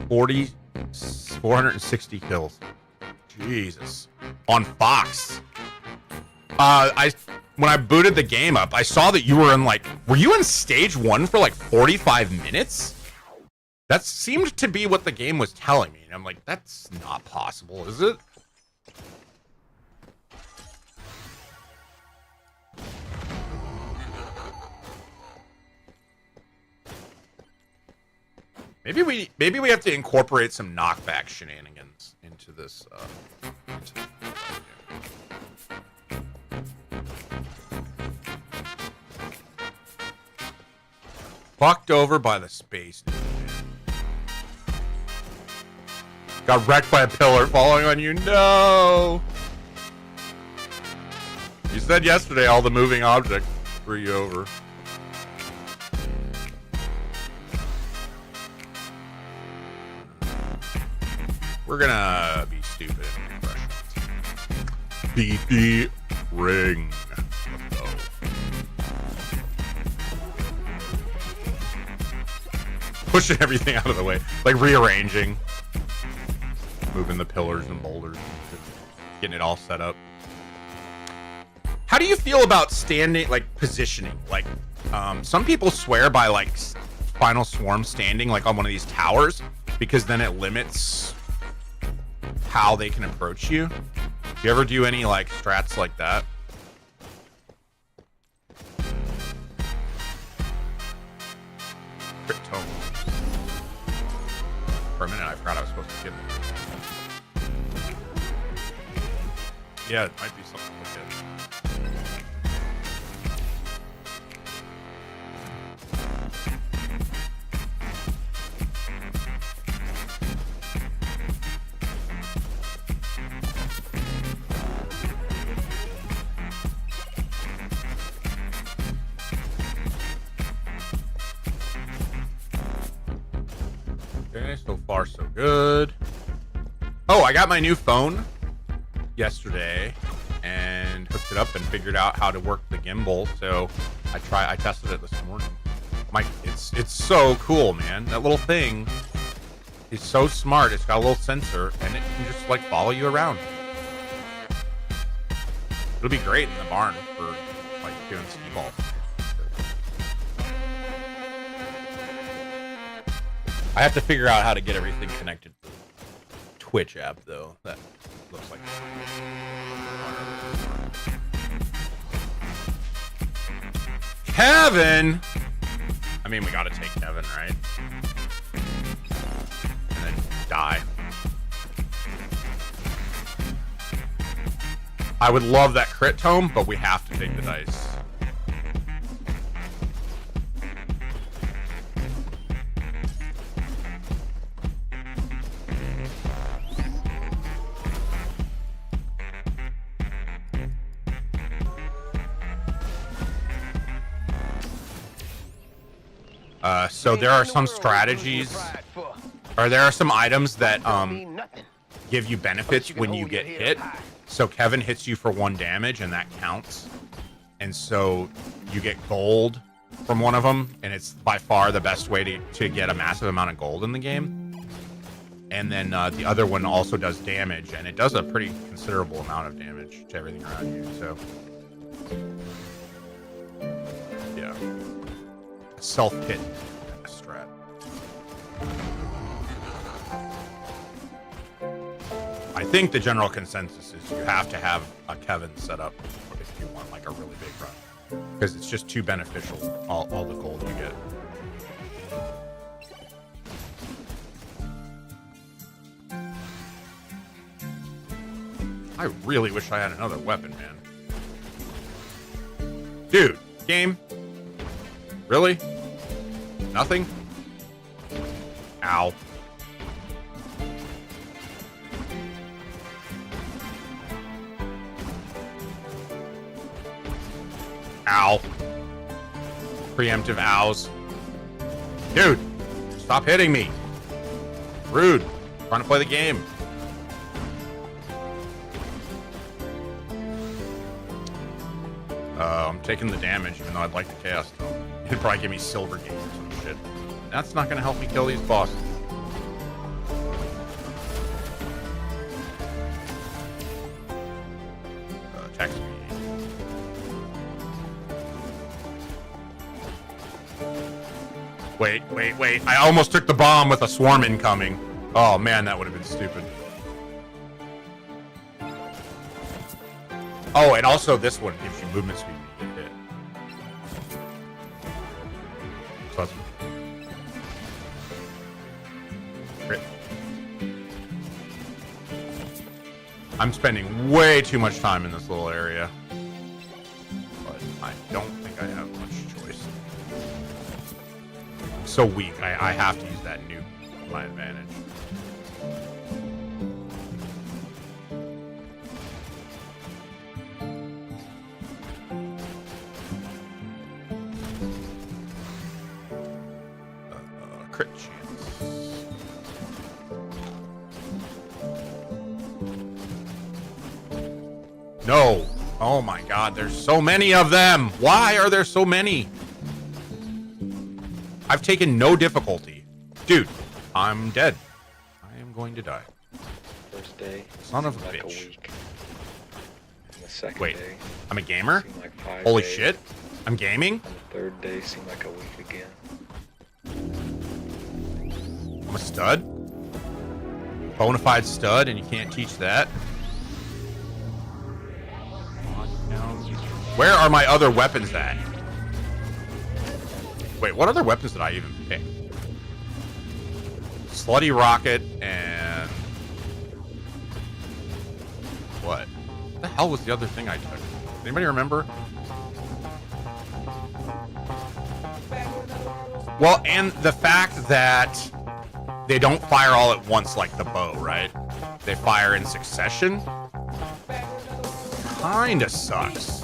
40 460 kills. Jesus. On Fox. When I booted the game up, I saw that you were in were you in stage 1 for like 45 minutes? That seemed to be what the game was telling me. And I'm like, that's not possible, is it? Maybe we have to incorporate some knockback shenanigans into this. Fucked over by the space. Got wrecked by a pillar falling on you. No. You said yesterday all the moving objects threw you over. We're gonna be stupid and refresh. Beefy ring. Let's go. Pushing everything out of the way. Like rearranging. Moving the pillars and boulders. Getting it all set up. How do you feel about standing, positioning? Some people swear by, Final Swarm standing, on one of these towers, because then it limits how they can approach you. Do you ever do any strats like that? Crit tome. For a minute I forgot I was supposed to get it. Yeah, it might be something like that. Okay, so far so good. Oh, I got my new phone yesterday and hooked it up and figured out how to work the gimbal. So I tested it this morning. It's so cool, man. That little thing is so smart. It's got a little sensor and it can just follow you around. It'll be great in the barn for doing skee ball. I have to figure out how to get everything connected to the Twitch app, though. That looks like Kevin! I mean, we gotta take Kevin, right? And then die. I would love that crit tome, but we have to take the dice. So there are some strategies, or there are some items that give you benefits when you get hit. So Kevin hits you for 1 damage, and that counts. And so you get gold from one of them, and it's by far the best way to get a massive amount of gold in the game. And then the other one also does damage, and it does a pretty considerable amount of damage to everything around you. So yeah, self-hit strat. I think the general consensus is you have to have a Kevin set up if you want a really big run, because it's just too beneficial, all the gold you get. I really wish I had another weapon, man. Dude, game? Really? Nothing? Ow. Ow. Preemptive ows. Dude, stop hitting me. Rude. Trying to play the game. I'm taking the damage, even though I'd like the chaos though. It'd probably give me silver games or some shit. That's not gonna help me kill these bosses. Wait. I almost took the bomb with a swarm incoming. Oh, man, that would have been stupid. Oh, and also this one gives you movement speed when you get hit. So that's... Crit. I'm spending way too much time in this little area. But I don't think I have much choice. I'm so weak. I have to use that nuke to my advantage. Crit chance. No. Oh my god, there's so many of them. Why are there so many? I've taken no difficulty. Dude, I'm dead. I am going to die. First day. Son of a like bitch. A week. And the second Wait, day. I'm a gamer? Seemed like 5 Holy days. shit. I'm gaming? And the third day seemed like a week again. I'm a stud? Bonafide stud, and you can't teach that? Where are my other weapons at? Wait, what other weapons did I even pick? Slutty rocket and... What? What the hell was the other thing I took? Anybody remember? Well, and the fact that they don't fire all at once like the bow, right? They fire in succession. Kinda sucks.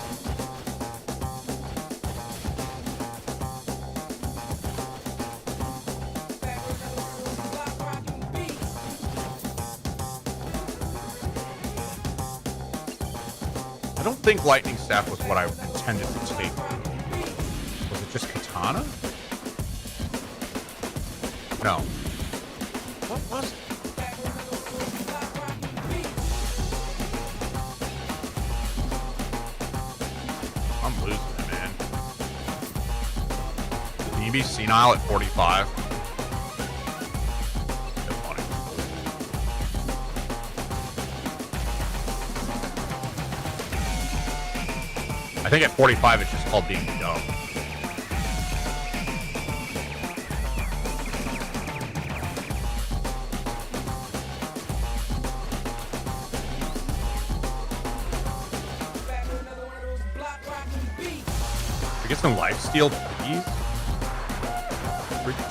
I don't think lightning staff was what I intended to take. Was it just katana? No. What was it? I'm losing it, man. Can you be senile at 45? That's funny. I think at 45 it's just called being dumb. I get some lifesteal, please. Pretty.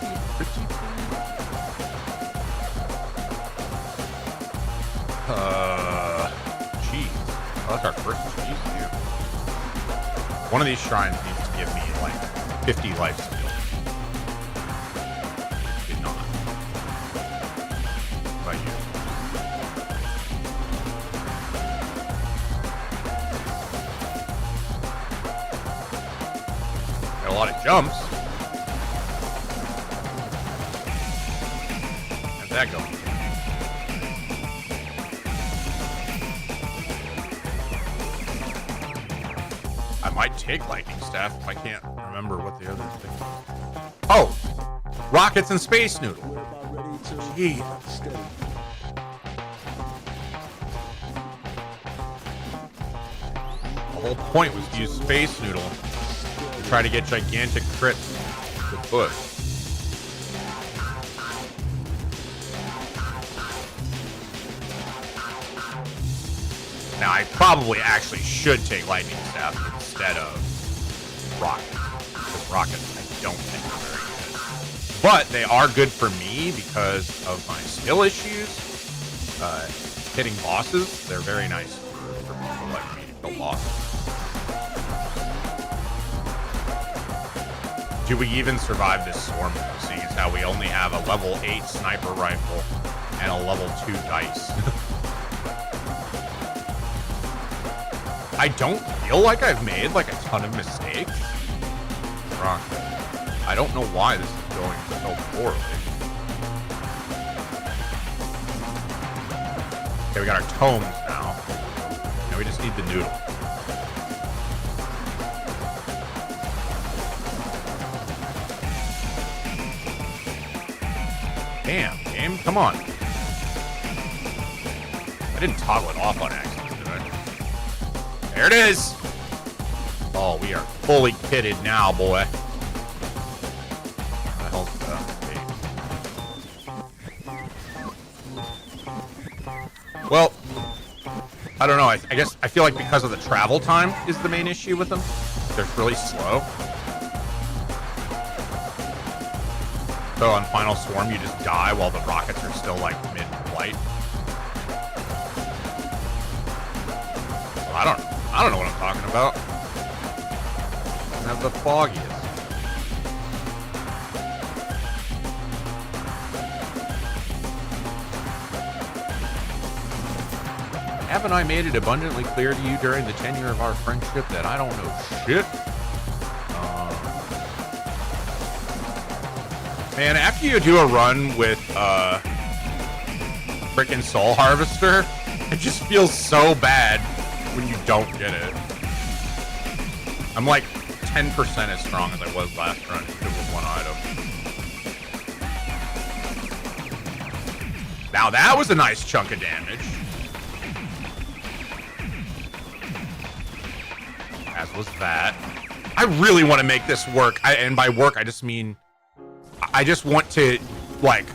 Cheese. Oh, that's our first cheese here. One of these shrines needs to give me like 50 lifesteal. Did not. How about you? Got a lot of jumps. How's that going? I might take lightning staff if I can't remember what the other thing was. Oh! Rockets and space noodle. Gee. The whole point was to use space noodle to try to get gigantic crits with Bush. Now I probably actually should take lightning staff instead of rockets, because rockets I don't think are very good. But they are good for me because of my skill issues. Hitting bosses, they're very nice for people like me to kill bosses. Do we even survive this swarm, seeing as how we only have a level 8 sniper rifle and a level 2 dice? I don't feel like I've made like a ton of mistakes. Wrong. I don't know why this is going so poorly. Okay, we got our tomes now. Now we just need the noodle. Damn, game, come on. I didn't toggle it off on accident, did I? There it is. Oh, we are fully kitted now, boy. What the hell's that? Well, I don't know. I guess I feel like because of the travel time is the main issue with them. They're really slow. So on Final Swarm, you just die while the rockets are still like mid-flight. Well, I don't know what I'm talking about. I have the foggiest. Haven't I made it abundantly clear to you during the tenure of our friendship that I don't know shit? Man, after you do a run with frickin' Soul Harvester, it just feels so bad when you don't get it. I'm like 10% as strong as I was last run with one item. Now that was a nice chunk of damage. As was that. I really want to make this work. And by work, I just mean I just want to, like,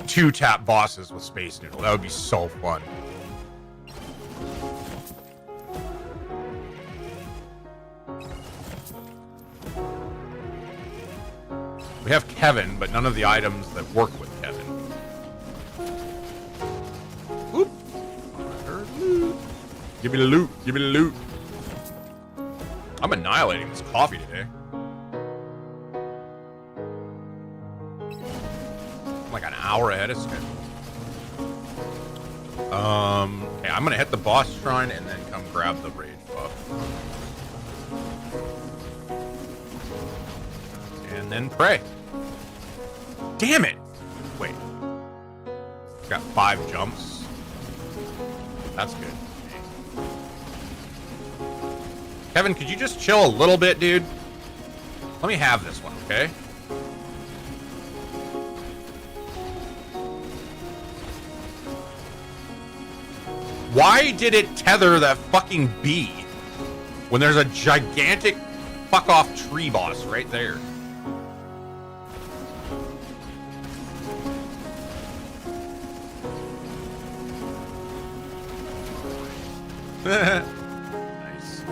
2-tap bosses with Space Noodle. That would be so fun. We have Kevin, but none of the items that work with Kevin. Oop. Give me the loot. Give me the loot. I'm annihilating this coffee today. I'm like an hour ahead of schedule. Okay, I'm gonna hit the boss shrine and then come grab the rage buff. And then pray. Damn it! Wait. Got 5 jumps. That's good. Kevin, could you just chill a little bit, dude? Let me have this one, okay? Why did it tether that fucking bee when there's a gigantic fuck-off tree boss right there? Nice.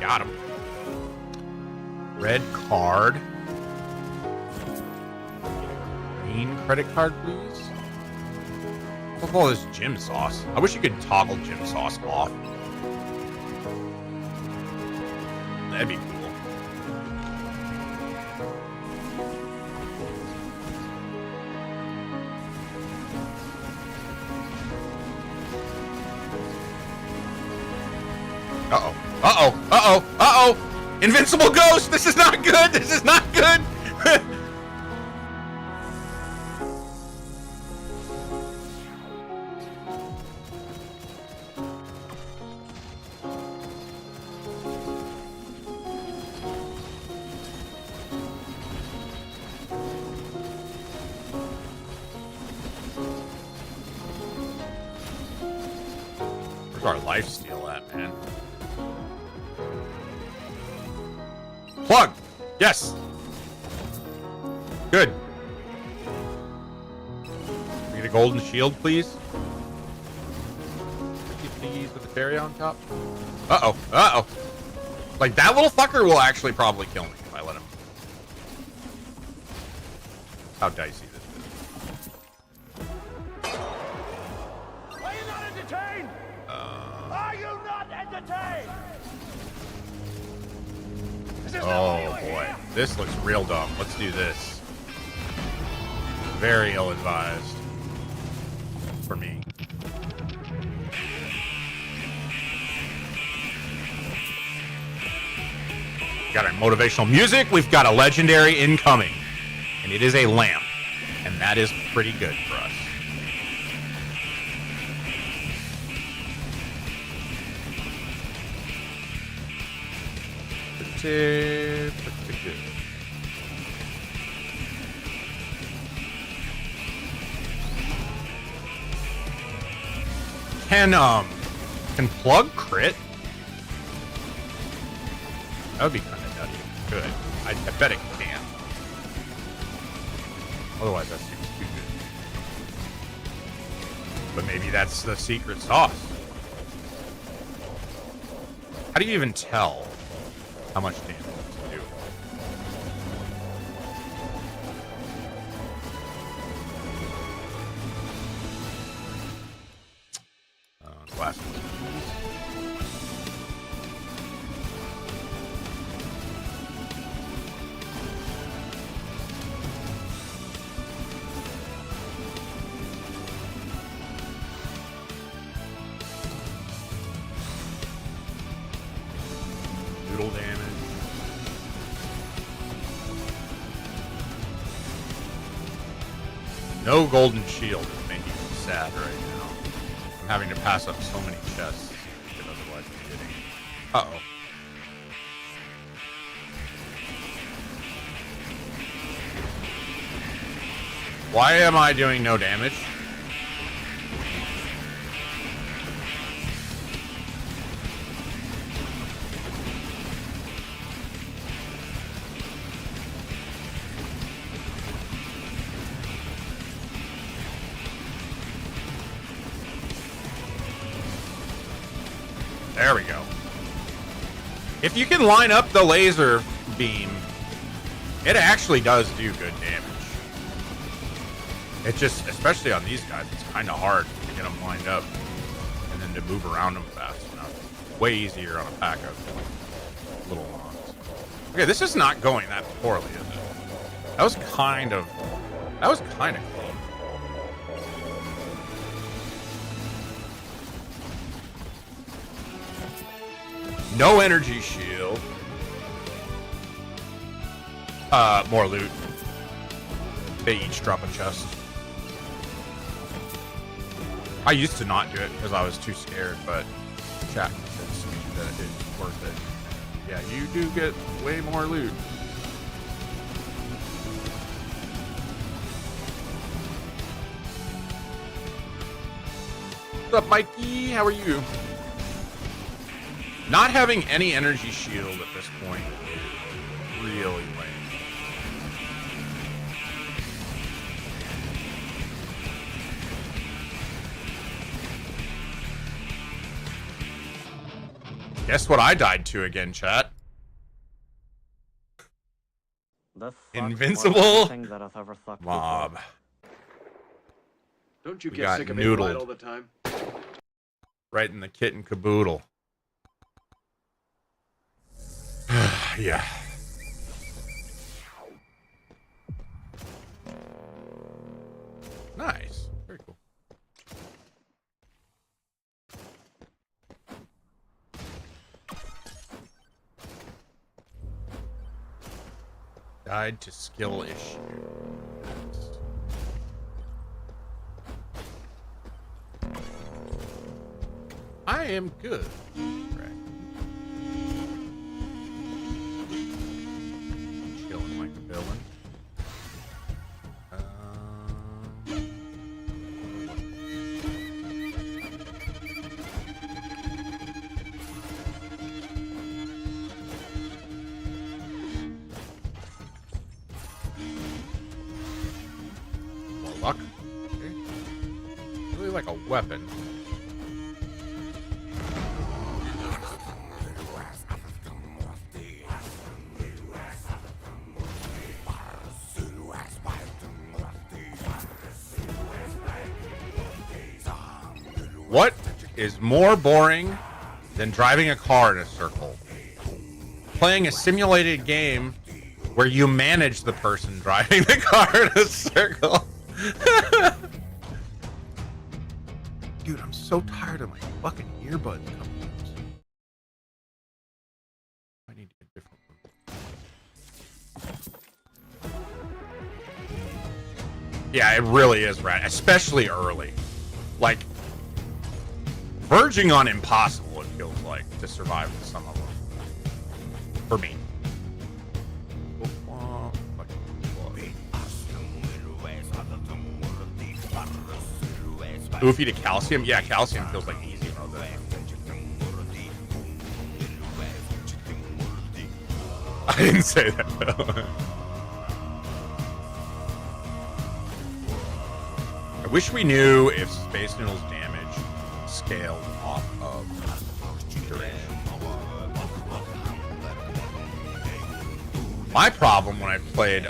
Got him. Red card. Green credit card, please. What's all this gym sauce? I wish you could toggle gym sauce off. That'd be cool. Uh-oh. Uh-oh. Uh-oh. Uh-oh. Invincible Ghost! This is not good! This is not good! Where's our lifesteal at, man? Plug! Yes! Good. Can we get a golden shield, please? Please, with the fairy on top. Uh-oh. Uh-oh. Like, that little fucker will actually probably kill me if I let him. How dicey this is. Are you not entertained? Are you not entertained? Oh boy, this looks real dumb. Let's do this. Very ill-advised for me. Got our motivational music. We've got a legendary incoming, and it is a lamp, and that is pretty good for us. Pretty good. Can plug crit? That would be kind of nutty. Good. I bet it can. Otherwise, that seems too good. But maybe that's the secret sauce. How do you even tell how much damage to do? Glasses. Doodle damage. No golden shield is making me sad right now. I'm having to pass up so many chests that otherwise I'm getting. Uh-oh. Why am I doing no damage? There we go. If you can line up the laser beam, it actually does do good damage. It just, especially on these guys, it's kind of hard to get them lined up and then to move around them fast enough. Way easier on a pack of little ones. Okay, this is not going that poorly, is it? That was kind of close. No energy shield. More loot. They each drop a chest. I used to not do it because I was too scared, but chat convinced me that it's worth it. Yeah, you do get way more loot. What's up, Mikey? How are you? Not having any energy shield at this point is really lame. Guess what I died to again, chat? Invincible mob. Don't you We get got sick of being right noodled. all the time? Right in the kit and caboodle. Yeah. Nice. Very cool. Died to skill issue. I am good. Right. Chilling like a villain. More luck. Okay. Really like a weapon. What is more boring than driving a car in a circle? Playing a simulated game where you manage the person driving the car in a circle. Dude, I'm so tired of my fucking earbuds coming loose. I need to get a different one. Yeah, it really is rad, especially early. Like, verging on impossible, it feels like, to survive with some of them. For me. spoofy to Calcium. Yeah, Calcium feels like easy mode. I didn't say that though. I wish we knew if Space Noodle's damage scaled off of duration. My problem when I played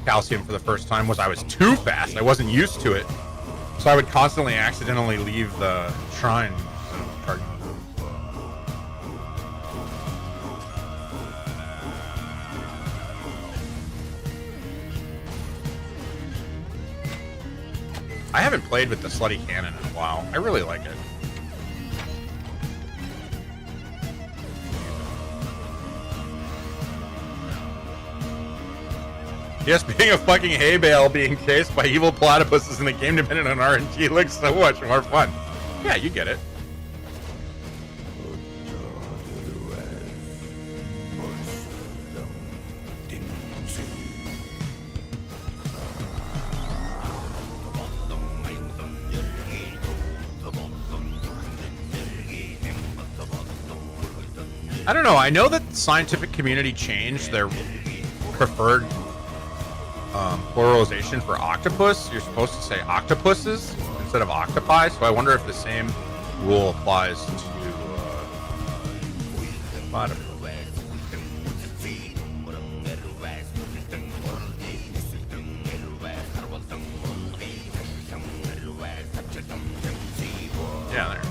Calcium for the first time was I was too fast. I wasn't used to it. So I would constantly accidentally leave the shrine. I haven't played with the Slutty Cannon in a while. I really like it. Yes, being a fucking hay bale being chased by evil platypuses in the game dependent on RNG looks so much more fun. Yeah, you get it. I don't know. I know that the scientific community changed their preferred pluralization for octopus. You're supposed to say octopuses instead of octopi, so I wonder if the same rule applies to platypus. Yeah, there.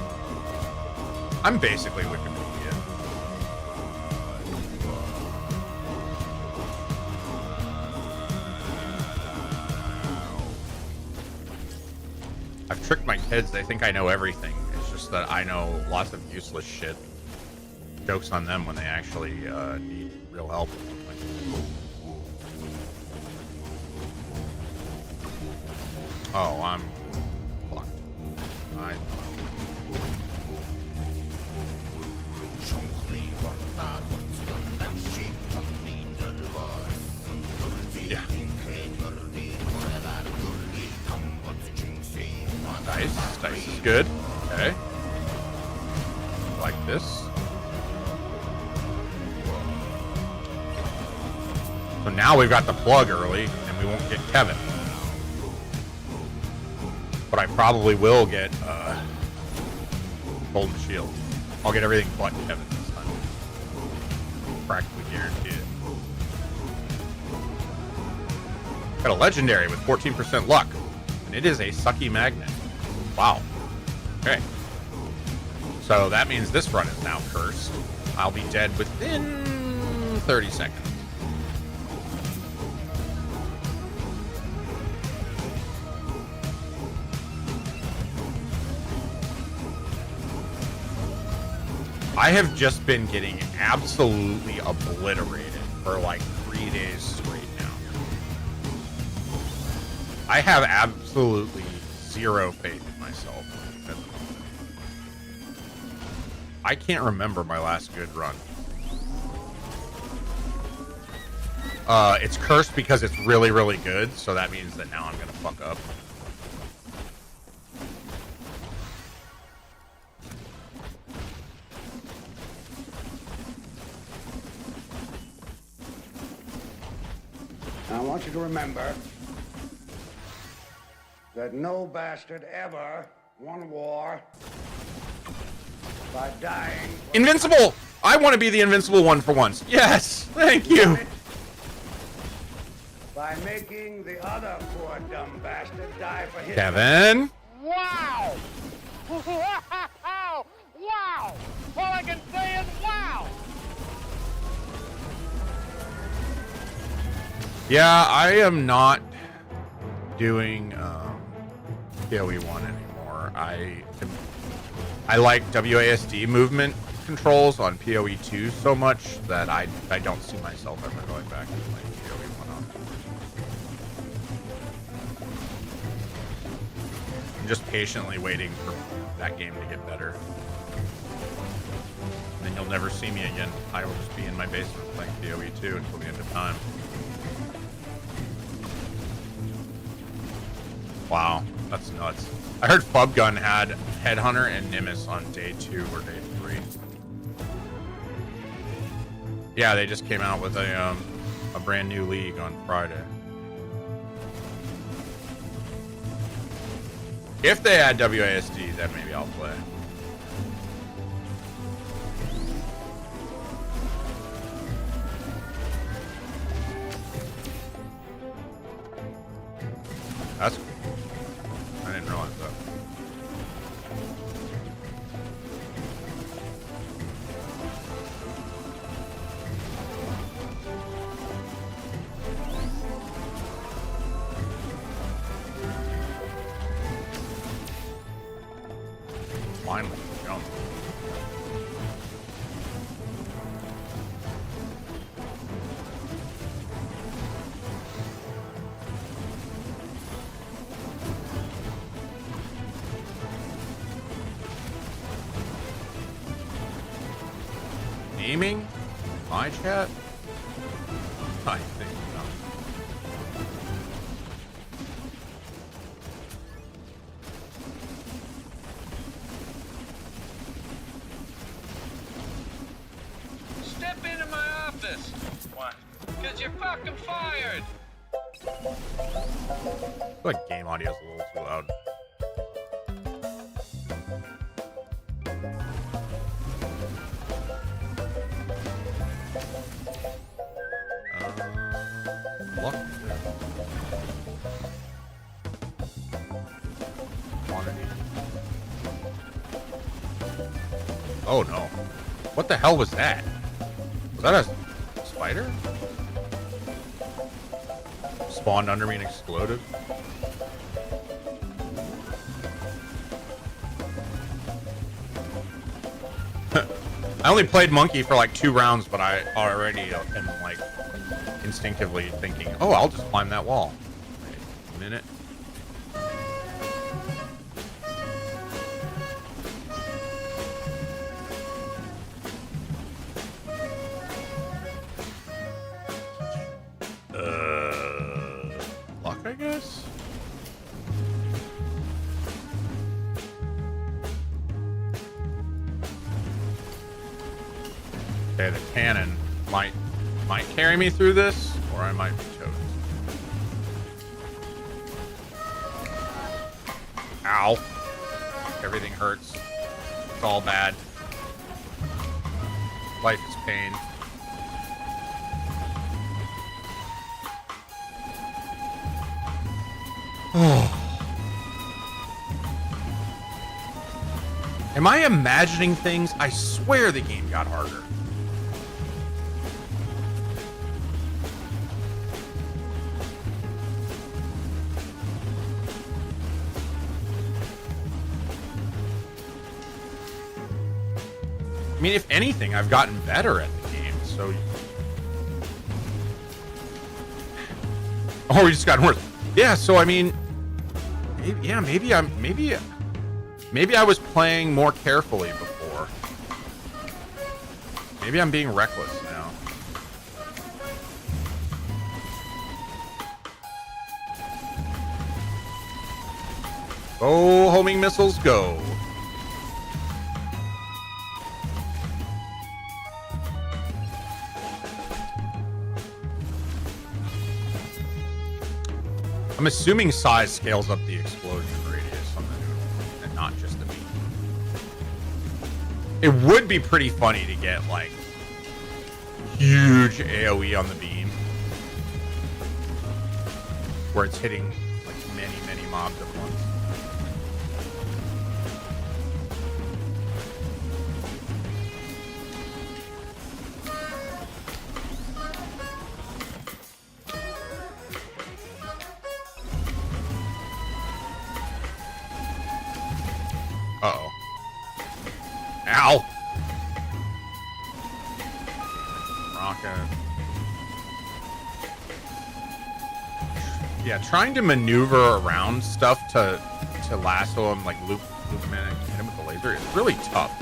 I'm basically Wikipedia. I've tricked my kids. They think I know everything. It's just that I know lots of useless shit. Joke's on them when they actually need real help. Oh, I'm fucked. Yeah. Dice. Dice is good. Okay. Like this. So now we've got the plug early, and we won't get Kevin. But I probably will get Golden Shield. I'll get everything but Kevin this time. Practically guaranteed it. Got a legendary with 14% luck, and it is a sucky magnet. Wow. Okay. So that means this run is now cursed. I'll be dead within 30 seconds. I have just been getting absolutely obliterated for like 3 days straight now. I have absolutely zero faith in myself. I can't remember my last good run. It's cursed because it's really, really good, so that means that now I'm gonna fuck up. I want you to remember that no bastard ever won war by dying. Invincible! I want to be the invincible one for once. Yes! Thank you! By making the other poor dumb bastard die for his... Kevin? Wow! Wow! Wow! All I can say is wow! Yeah, I am not doing PoE 1 anymore. I like WASD movement controls on PoE 2 so much that I don't see myself ever going back to playing PoE 1 on. I'm just patiently waiting for that game to get better. And then you'll never see me again. I will just be in my basement playing PoE 2 until the end of time. Wow. That's nuts. I heard Fubgun had Headhunter and Nimbus on day 2 or day 3. Yeah, they just came out with a brand new league on Friday. If they add WASD, then maybe I'll play. That's cool. I didn't realize that. Finally, jump. Naming? My chat? I think not. Step into my office. Why? Because you're fucking fired. I feel like game audio is a little too loud. Luck there. Quantity. Oh no. What the hell was that? Was that a spider? Spawned under me and exploded? I only played Monkey for like 2 rounds, but I already am like instinctively thinking, oh, I'll just climb that wall. Wait a minute. Luck, I guess? Okay, the cannon might carry me through this, or I might be toast. Ow. Everything hurts. It's all bad. Life is pain. Am I imagining things? I swear the game got harder. I mean, if anything, I've gotten better at the game, so... Oh, we just got worse. Yeah, so I mean... Maybe I was playing more carefully before. Maybe I'm being reckless now. Go, homing missiles, go. I'm assuming size scales up the explosion radius on the and not just the beam. It would be pretty funny to get like huge AoE on the beam where it's hitting like many mobs at once. Uh-oh. Ow! Rocket. Yeah, trying to maneuver around stuff to lasso him, like loop him in and hit him with the laser is really tough.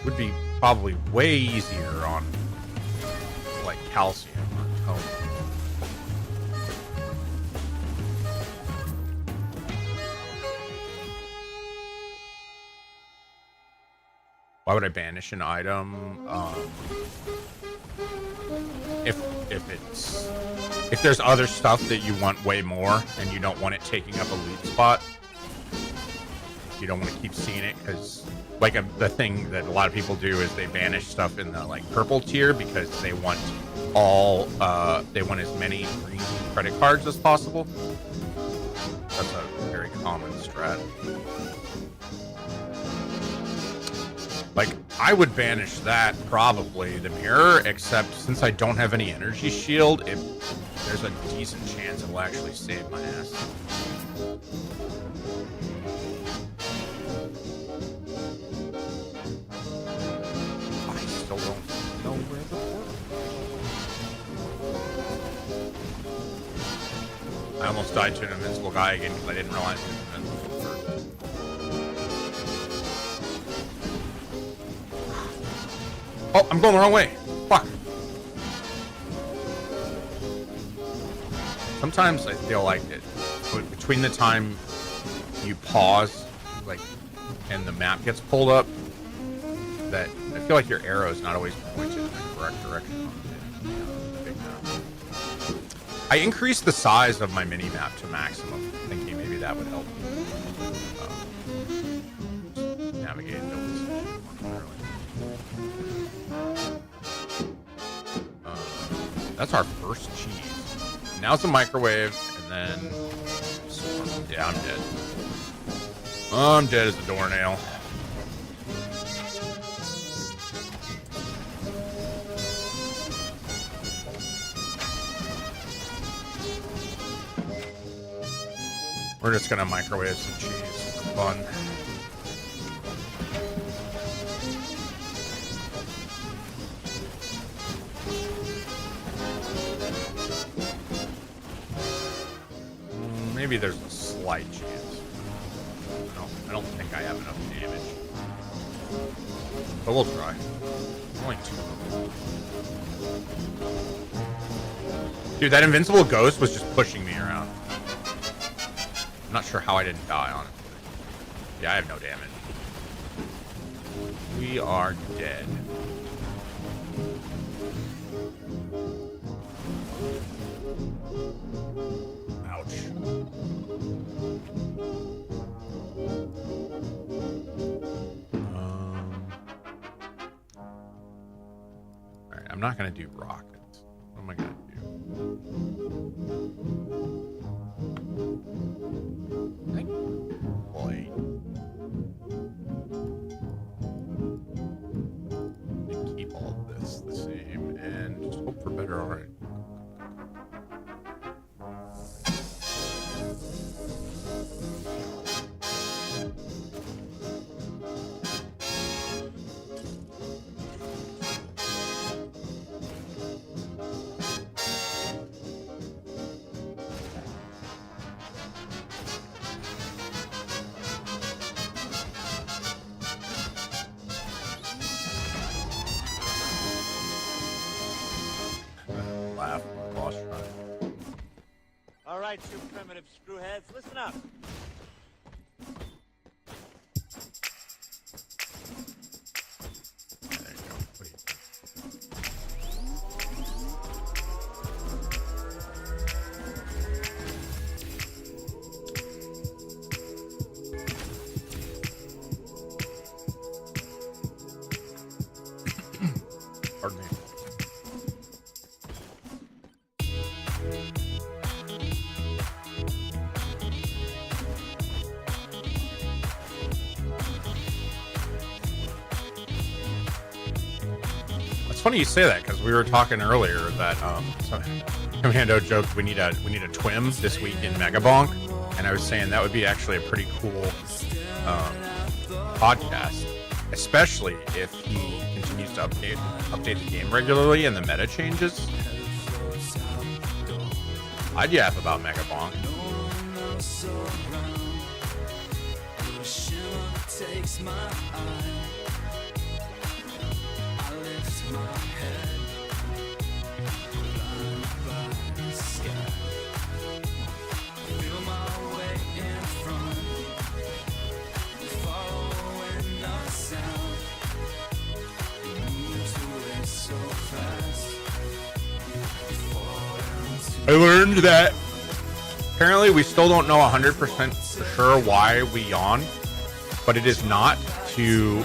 Would be probably way easier on, like, calcium or tone. Why would I banish an item? If there's other stuff that you want way more and you don't want it taking up a lead spot, you don't want to keep seeing it, because like the thing that a lot of people do is they banish stuff in the like purple tier because they want they want as many green credit cards as possible. That's a very common strat. Like, I would banish that, probably, the mirror, except since I don't have any energy shield, there's a decent chance it will actually save my ass. I still don't know where the portal is. I almost died to an invincible guy again because I didn't realize he was invincible first. Oh, I'm going the wrong way. Fuck. Sometimes I feel like it, between the time you pause, like, and the map gets pulled up, that I feel like your arrow's not always pointed in the correct direction on the big map. I increased the size of my mini map to maximum, thinking maybe that would help navigate those. That's our first cheese. Now it's a microwave, and then... Yeah, I'm dead. I'm dead as a doornail. We're just gonna microwave some cheese for fun. Maybe there's a slight chance. I don't think I have enough damage. But we'll try. Only 2. Dude, that invincible ghost was just pushing me around. I'm not sure how I didn't die on it. Yeah, I have no damage. We are dead. Alright, I'm not gonna do rockets. What am I gonna do? I think blade. Keep all of this the same and just hope for better art. All right, you primitive screwheads, listen up. There you go. What do you think? Pardon me. It's funny you say that, because we were talking earlier that Commando joked we need a twim this week in Megabonk, and I was saying that would be actually a pretty cool podcast, especially if he continues to update the game regularly and the meta changes. I'd yap about Megabonk. Takes my eye. I lift my head, blinded by the sky. Feel my way in front, following the sound. I learned that apparently we still don't know 100% for sure why we yawn, but it is not to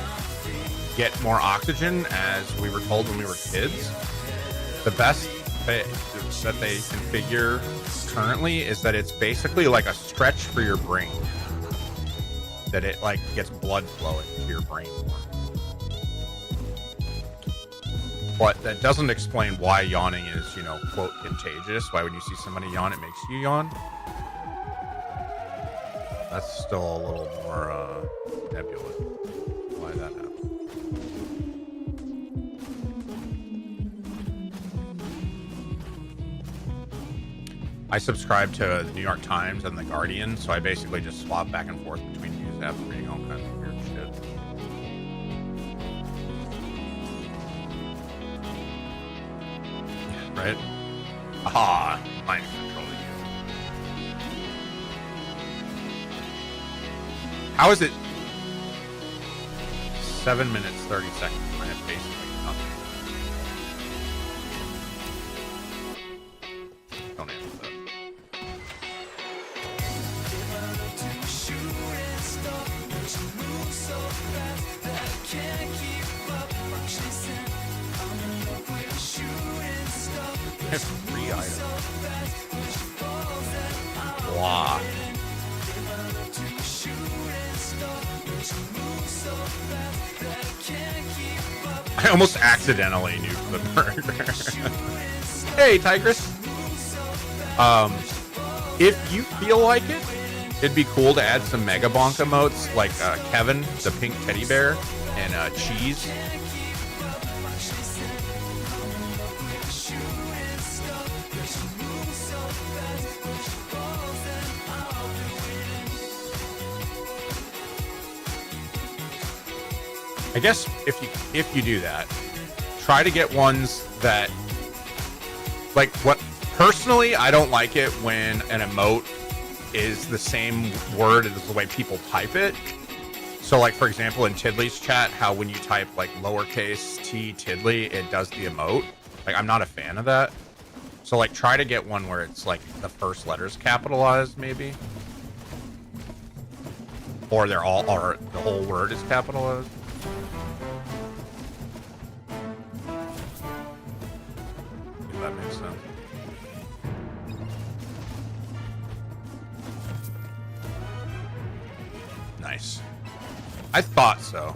get more oxygen as we were told when we were kids. The best that they can figure currently is that it's basically like a stretch for your brain, that it like gets blood flowing to your brain more. But that doesn't explain why yawning is, you know, quote, contagious. Why when you see somebody yawn, it makes you yawn. That's still a little more nebulous why that happens. I subscribe to the New York Times and the Guardian, so I basically just swap back and forth between news apps and reading all kinds of weird shit. Right? Ah, mind controlling you. How is it 7 minutes 30 seconds when it's basically nothing? Don't answer that. I have 3 items. Blah. I almost accidentally nuked the burger. Hey, Tigress. If you feel like it, it'd be cool to add some Mega Bonk emotes like Kevin, the pink teddy bear, and Cheese. I guess if you do that, try to get ones that, like, what personally I don't like it when an emote is the same word as the way people type it. So like, for example, in Tidley's chat, how when you type like lowercase t Tidley, it does the emote. Like, I'm not a fan of that. So like, try to get one where it's like the first letter's capitalized, maybe, or they're all, or the whole word is capitalized. If that makes sense. Nice. I thought so,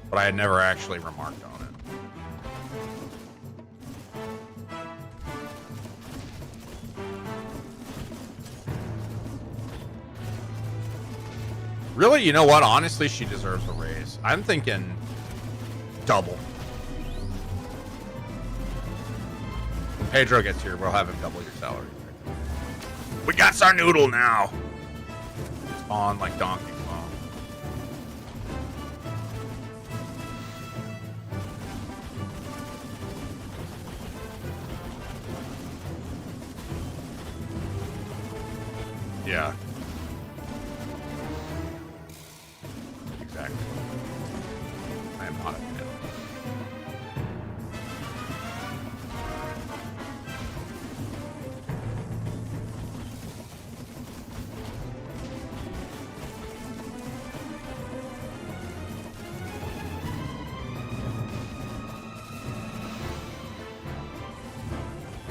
but I had never actually remarked on it. Really? You know what? Honestly, she deserves a raise. I'm thinking double. When Pedro gets here, we'll have him double your salary. We got our noodle now. It's on like Donkey Kong. Yeah. Exactly. I am not a fan.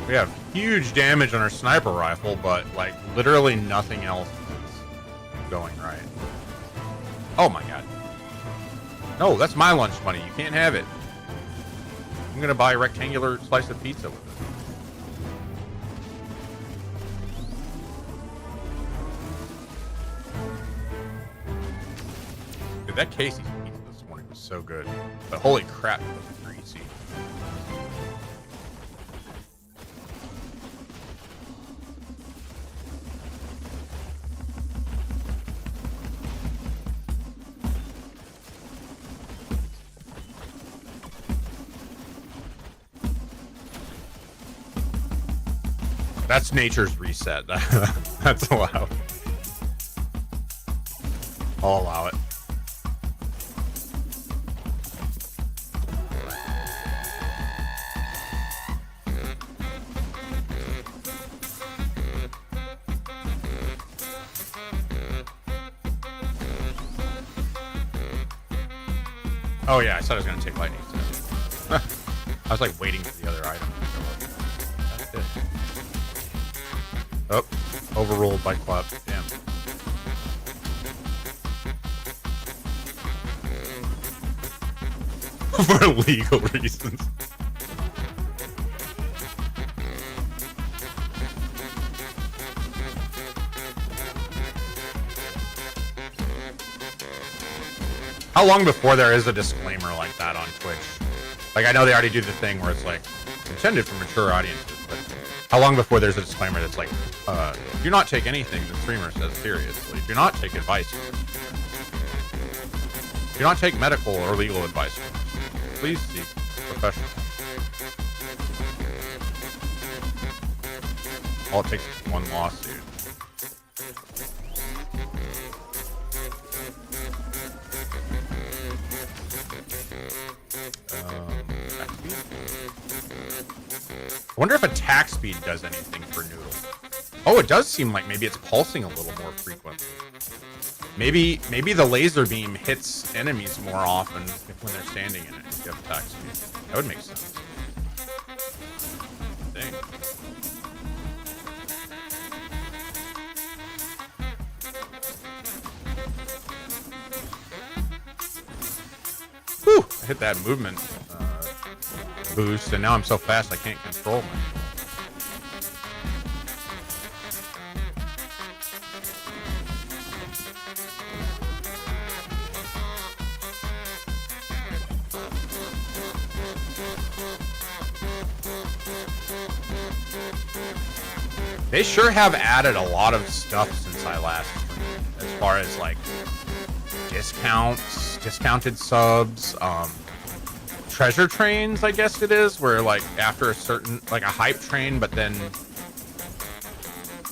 We have huge damage on our sniper rifle, but like literally nothing else is going right. Oh my god. No, that's my lunch money. You can't have it. I'm gonna buy a rectangular slice of pizza with it. Dude, that Casey's pizza this morning was so good. But holy crap, it was greasy. That's nature's reset. That's allowed. I'll allow it. Oh yeah, I said I was gonna take lightning. I was like waiting for the other item. That's it. Oh, overruled by Club. Damn. For legal reasons. How long before there is a disclaimer like that on Twitch? Like, I know they already do the thing where it's like intended for mature audiences, but how long before there's a disclaimer that's like, do not take anything the streamer says seriously. Do not take advice. Do not take medical or legal advice. Please seek professional. All it takes is one lawsuit. I wonder if attack speed does anything for Noodle. Oh, it does seem like maybe it's pulsing a little more frequently. Maybe the laser beam hits enemies more often when they're standing in it if you have attack speed. That would make sense. Dang. Whew! I hit that movement boost, and now I'm so fast I can't control myself. They sure have added a lot of stuff since I last streamed, as far as like discounts, discounted subs, treasure trains, I guess it is, where like after a certain, like a hype train, but then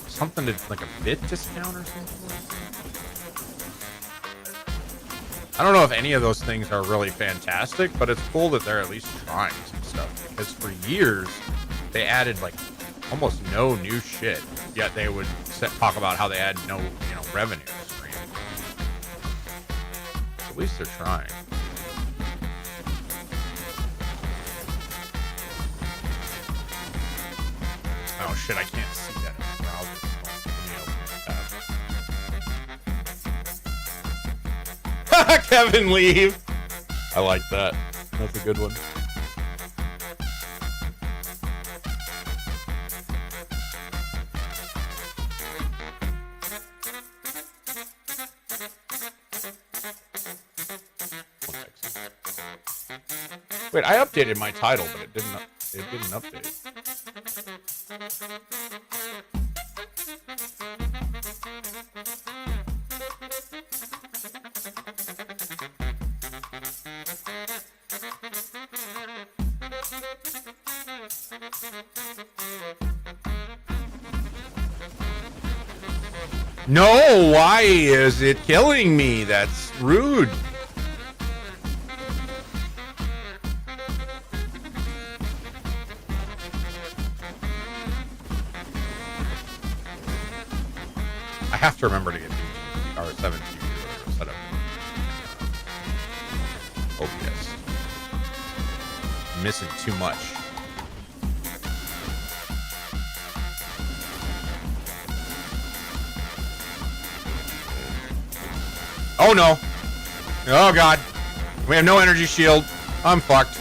something to like a bit discount or something. I don't know if any of those things are really fantastic, but it's cool that they're at least trying some stuff, because for years they added like almost no new shit, yet they would talk about how they had no, revenue stream. At least they're trying. Oh shit, I can't see that in the browser. Let me open it up. Kevin, leave! I like that. That's a good one. Wait, I updated my title, but it didn't update. No, why is it killing me? That's rude. I have to remember to get the R7 set up. OBS. I'm missing too much. Oh no. Oh god. We have no energy shield. I'm fucked.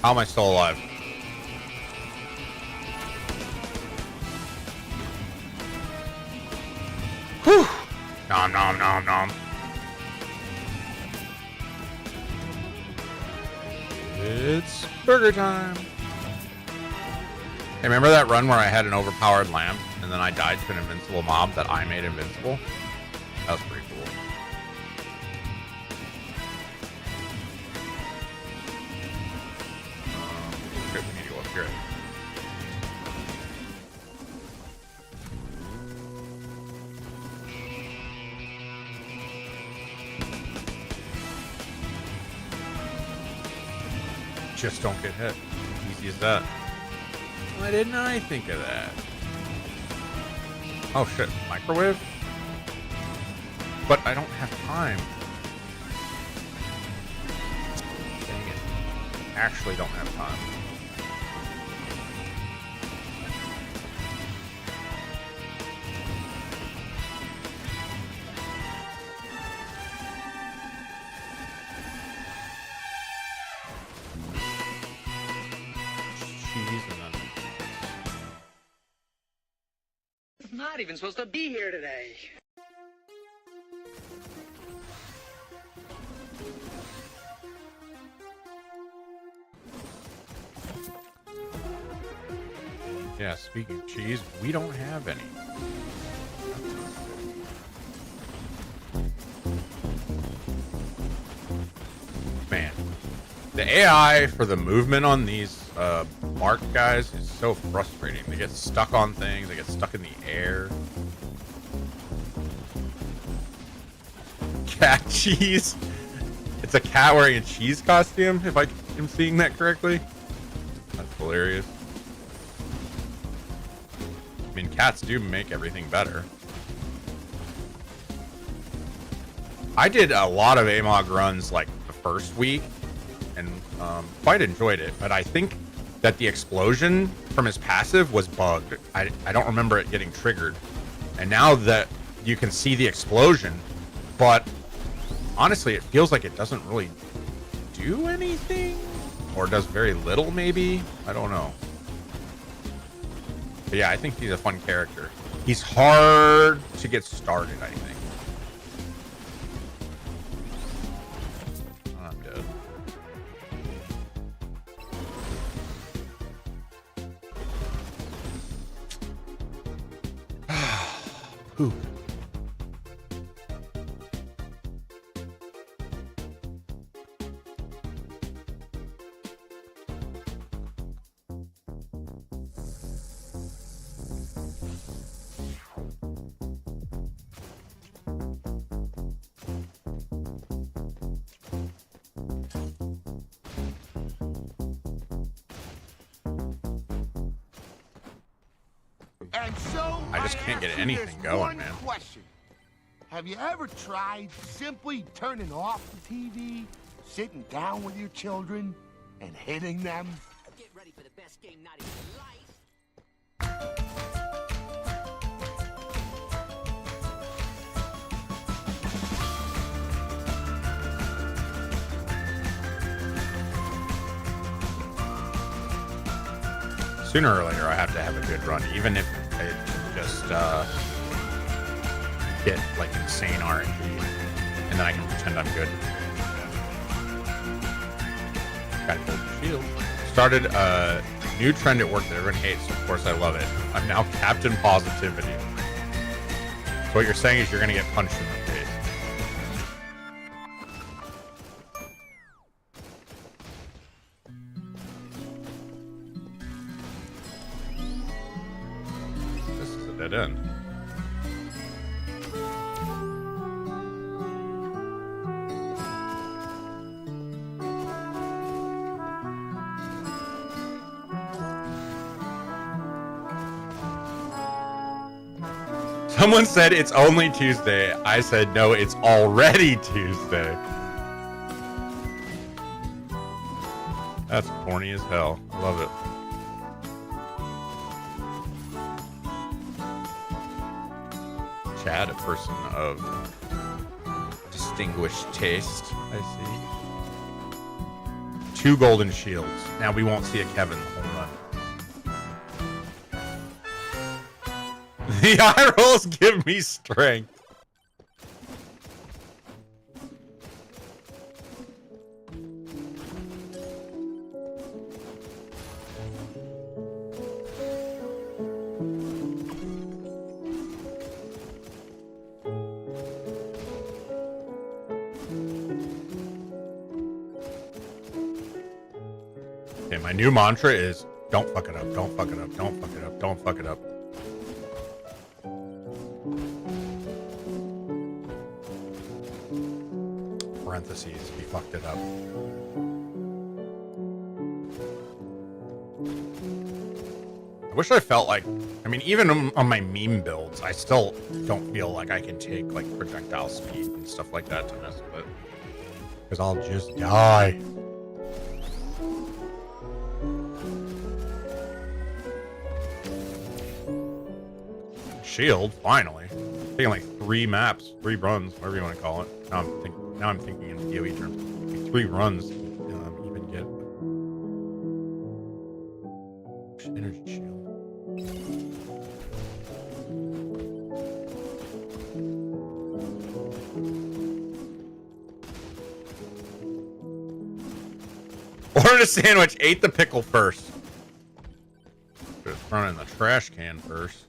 How am I still alive? Whew. Nom nom nom nom. It's burger time. Hey, remember that run where I had an overpowered lamp and then I died to an invincible mob that I made invincible? That was pretty cool. Okay, we need to go up here. Just don't get hit. Easy as that. Why didn't I think of that? Oh shit, microwave? but I don't have time. Dang it. Actually don't have time. Cheese and then Not even supposed to be here today. yeah, speaking of cheese, we don't have any. Man, the AI for the movement on these Mark guys is so frustrating. They get stuck on things, they get stuck in the air. Cat cheese. It's a cat wearing a cheese costume, if I am seeing that correctly. That's hilarious. I mean, cats do make everything better. I did a lot of AMOG runs like the first week and quite enjoyed it, but I think that the explosion from his passive was bugged. I don't remember it getting triggered. And now that you can see the explosion, but honestly, it feels like it doesn't really do anything, or does very little maybe. I don't know. But yeah, I think he's a fun character. He's hard to get started, I think. Oh, I'm dead. Poop. And so I just can't get anything going, man. Question. Have you ever tried simply turning off the TV, sitting down with your children, and hitting them? Get ready for the best game night of your life. Sooner or later, I have to have a good run, even if it just get like insane RNG, and then I can pretend I'm good. Got a golden shield. Started a new trend at work that everyone hates. So of course, I love it. I'm now Captain Positivity. So what you're saying is you're gonna get punched in the face. This is a dead end. Someone said it's only Tuesday. I said no, it's already Tuesday. That's corny as hell. I love it. Chad, a person of distinguished taste, I see. 2 golden shields. Now we won't see a Kevin home run. The eye rolls give me strength. Okay, my new mantra is don't fuck it up, don't fuck it up, don't fuck it up, don't fuck it up. Parentheses, he fucked it up. I wish I felt like, I mean, even on my meme builds, I still don't feel like I can take like projectile speed and stuff like that to mess with it. Because I'll just die. Shield, finally. Taking like 3 maps, 3 runs, whatever you want to call it. Now I'm thinking in PoE terms. 3 runs to even get energy shield. Ordered a sandwich, ate the pickle first. Just thrown in the trash can first.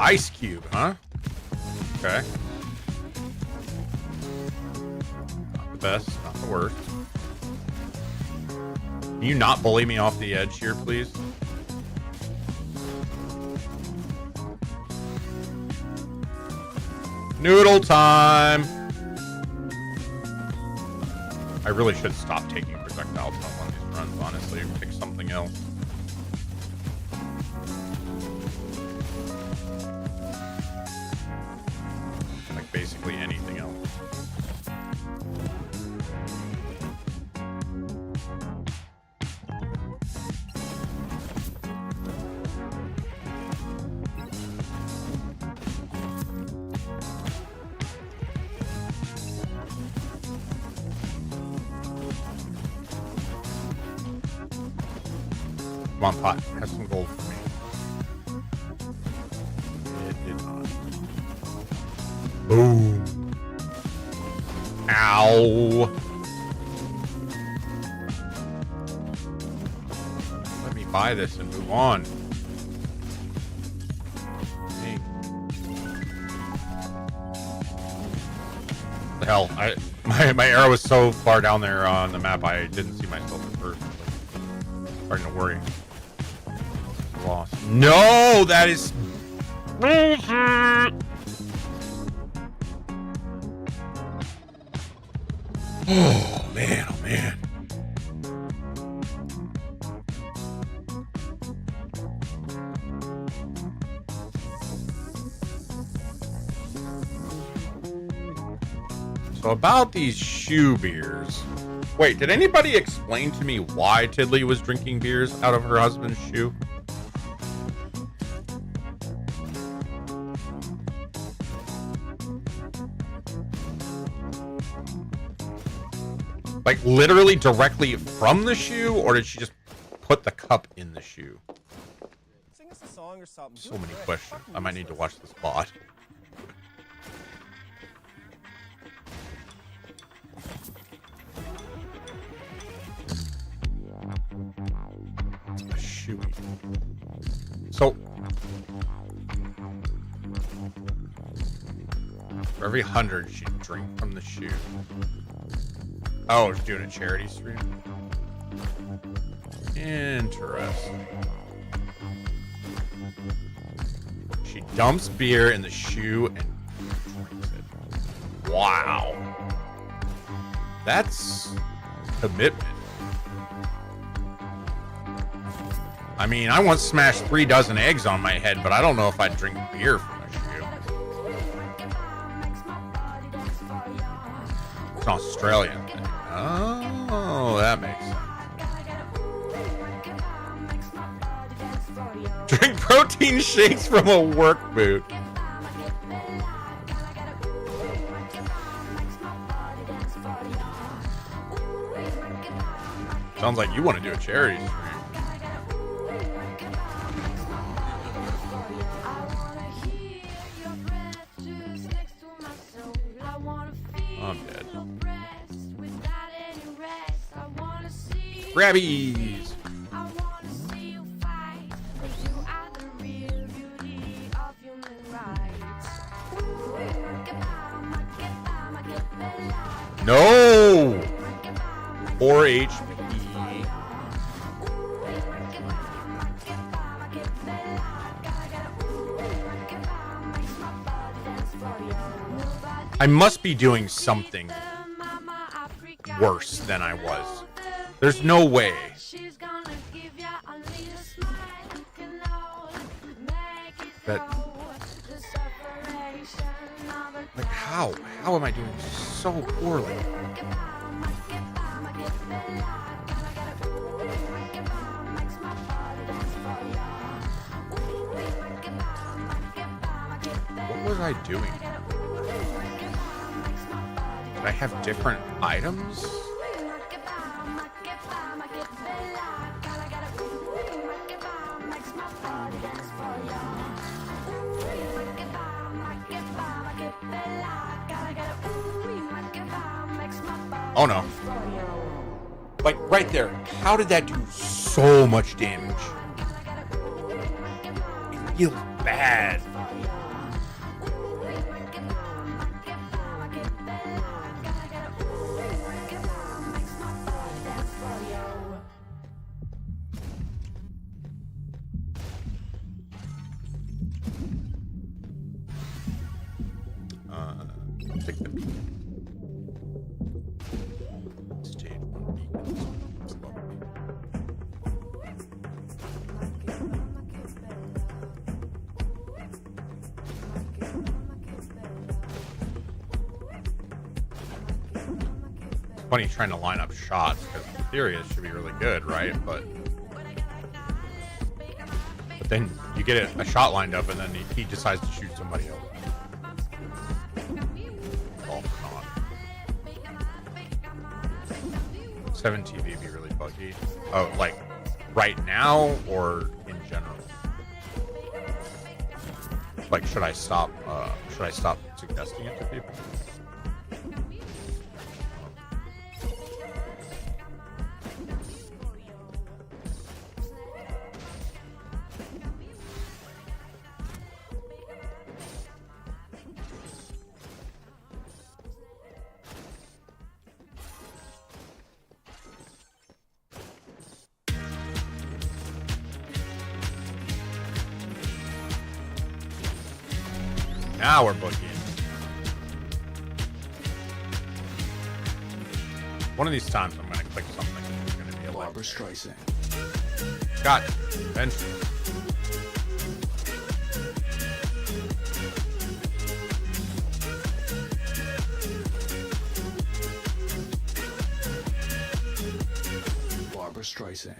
Ice Cube, huh? Okay. Not the best, not the worst. Can you not bully me off the edge here, please? Noodle time! I really should stop taking projectiles on one of these runs, honestly, and pick something else. Like basically anything else. Come on, pot. Have some gold for me. It did not. Boom. Ow. Let me buy this and move on. Hey. The hell? My arrow was so far down there on the map I didn't see myself at first. Starting to worry. Lost. No, that is. Oh man, oh man. So about these shoe beers. Wait, did anybody explain to me why Tiddly was drinking beers out of her husband's shoe? Like literally directly from the shoe, or did she just put the cup in the shoe? Sing us a song or something. So many questions. I might need to watch this bot. A shoe. So for every 100 she'd drink from the shoe. Oh, she's doing a charity stream. Interesting. She dumps beer in the shoe and drinks it. Wow. That's commitment. I mean, I once smashed 3 dozen eggs on my head, but I don't know if I'd drink beer from a shoe. It's an Australian thing. Oh, that makes sense. Drink protein shakes from a work boot. Sounds like you want to do a charity stream. I'm dead. Grabbies! No! 4 HP. I must be doing something worse than I was. There's no way. That, like, how am I doing so poorly? What was I doing? Did I have different items? Oh no. Like, right there. How did that do so much damage? It feels bad. Take the beacon. Stage 1 beacons. That's lovely. It's funny trying to line up shots, because in theory it should be really good, right? But then you get a shot lined up and then he decides to shoot somebody else. 7 TV be really buggy. Oh, like right now or in general? Like, should I stop suggesting it to people? Now we're booking. One of these times I'm gonna click something. It's gonna be a Barbra Streisand. Got it. Eventually. Barbra Streisand.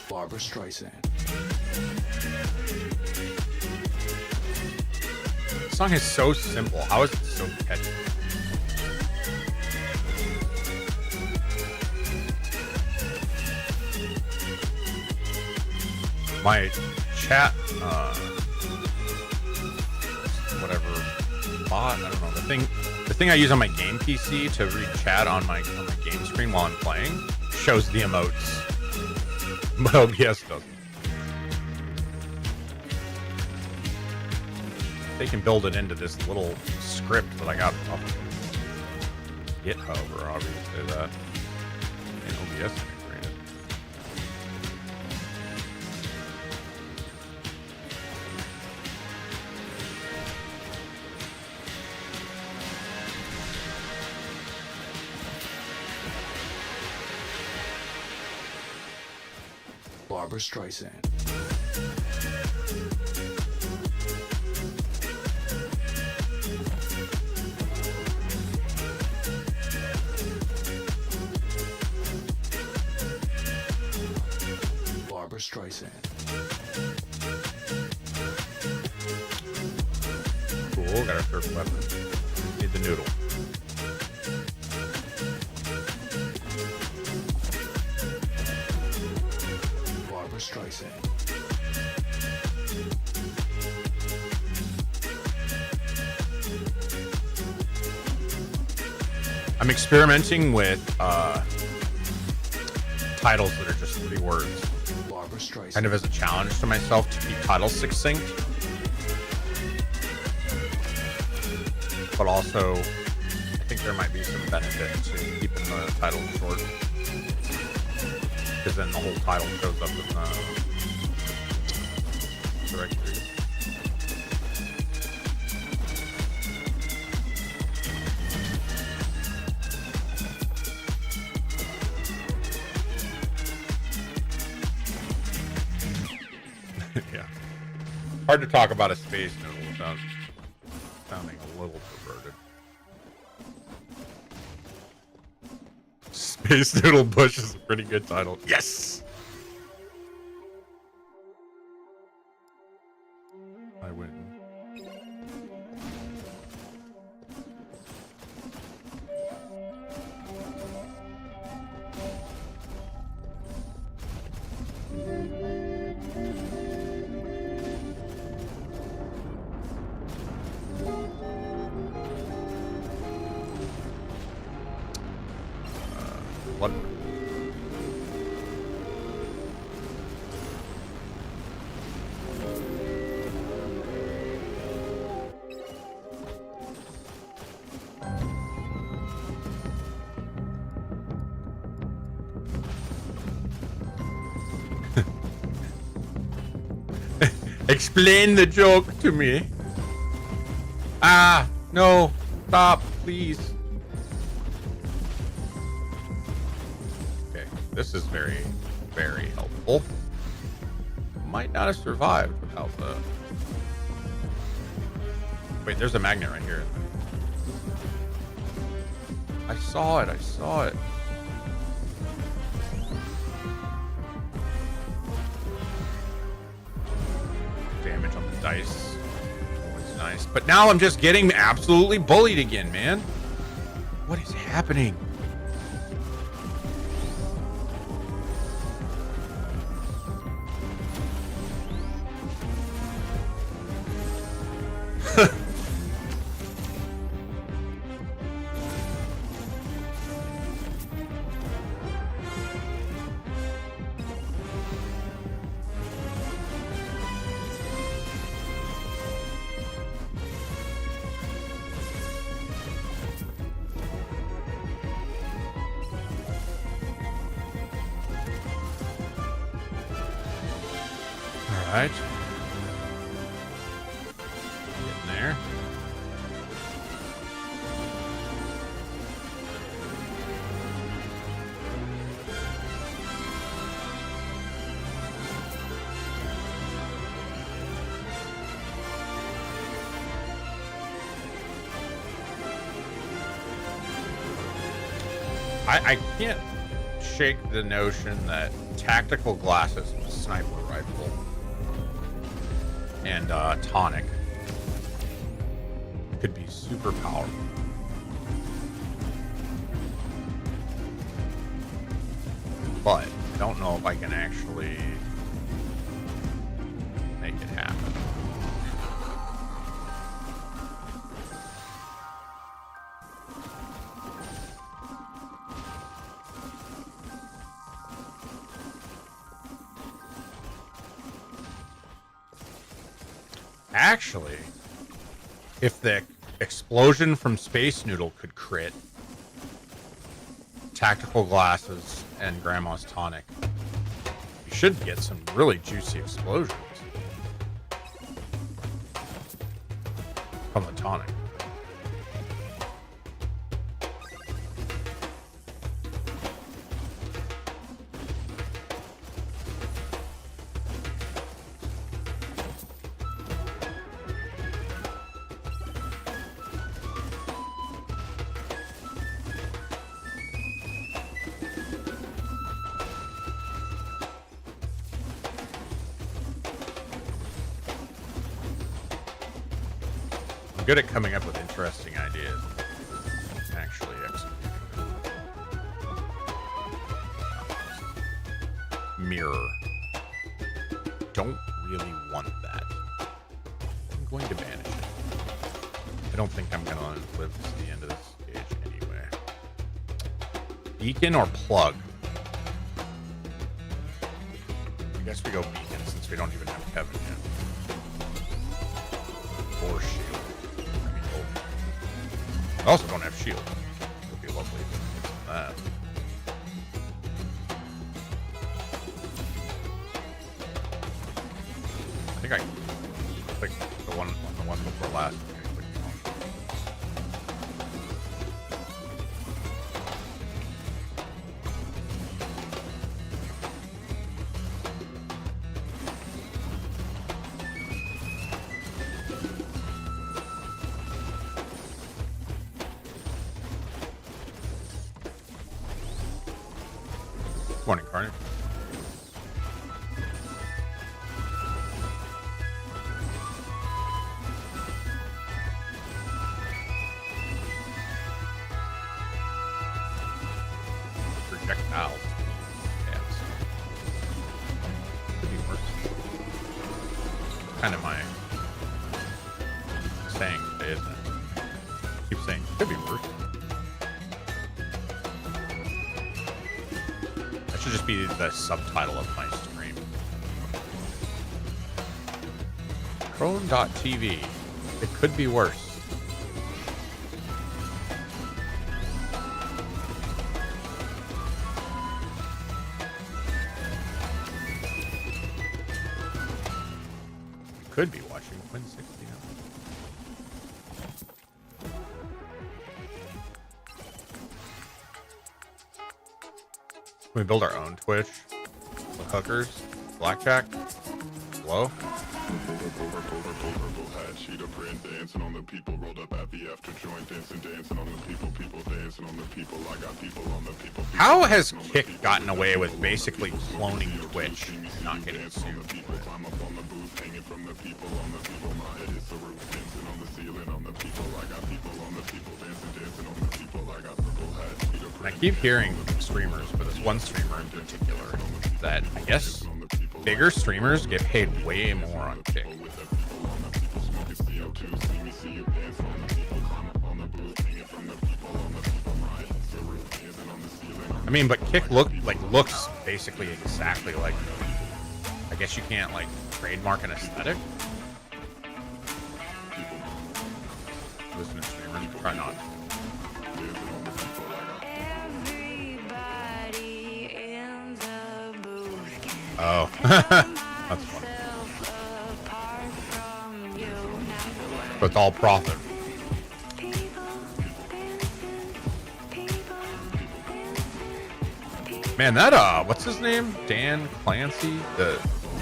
Barbra Streisand. The song is so simple. How is it so catchy? My chat, whatever bot, I don't know, the thing I use on my game PC to read chat on my game screen while I'm playing shows the emotes. But OBS doesn't. They can build it into this little script that I got off of GitHub, or however you say that. And OBS integrated. Barbra Streisand. Barbra Streisand. Cool, got our third weapon. Need the noodle. Barbra Streisand. I'm experimenting with titles that are just 3 words. Barbra Streisand. kind of as a challenge to myself to keep titles succinct. But also, I think there might be some benefit to keeping the title short. Because then the whole title shows up in the directory. Yeah. Hard to talk about a space noodle without sounding a little perverted. Space Noodle Bush is a pretty good title. Yes! I win. What? Explain the joke to me. Ah, no. Stop, please. Okay, this is very, very helpful. Might not have survived without the... Wait, there's a magnet right here. I saw it, I saw it. Damage on the dice. Always nice. But now I'm just getting absolutely bullied again, man. What is happening? Alright. Getting there. I can't shake the notion that tactical glasses with sniper rifle and tonic could be super powerful. But I don't know if I can actually make it happen. Actually, if the explosion from Space Noodle could crit, tactical glasses and Grandma's tonic, you should get some really juicy explosions from the tonic. Good at coming up with interesting ideas. Actually executing. Mirror. Don't really want that. I'm going to banish it. I don't think I'm going to live to the end of this stage anyway. Beacon or plug? guess we go Beacon since we don't even have Kevin yet. Or Shield. I mean, I also don't have Shield. It would be lovely if it's that. I think I clicked the one before last. Morning, Carnage. Projectile. Yes. Could be worse. Kind of my saying today, isn't it? Keep saying could be worse. Should just be the subtitle of my stream. Crone.tv. It could be worse. Could be watching Quinn 60. Can we build our own Twitch? With hookers? Blackjack? Hello? How has Kick gotten away with basically cloning Twitch and not getting sued? I keep hearing from streamers, but this one streamer in particular, that I guess bigger streamers get paid way more on Kick. I mean, but Kick looks basically exactly like. I guess you can't like trademark an aesthetic. Listen to streamers, try not. Oh, that's funny. But it's all profit. Man, that what's his name? Dan Clancy, the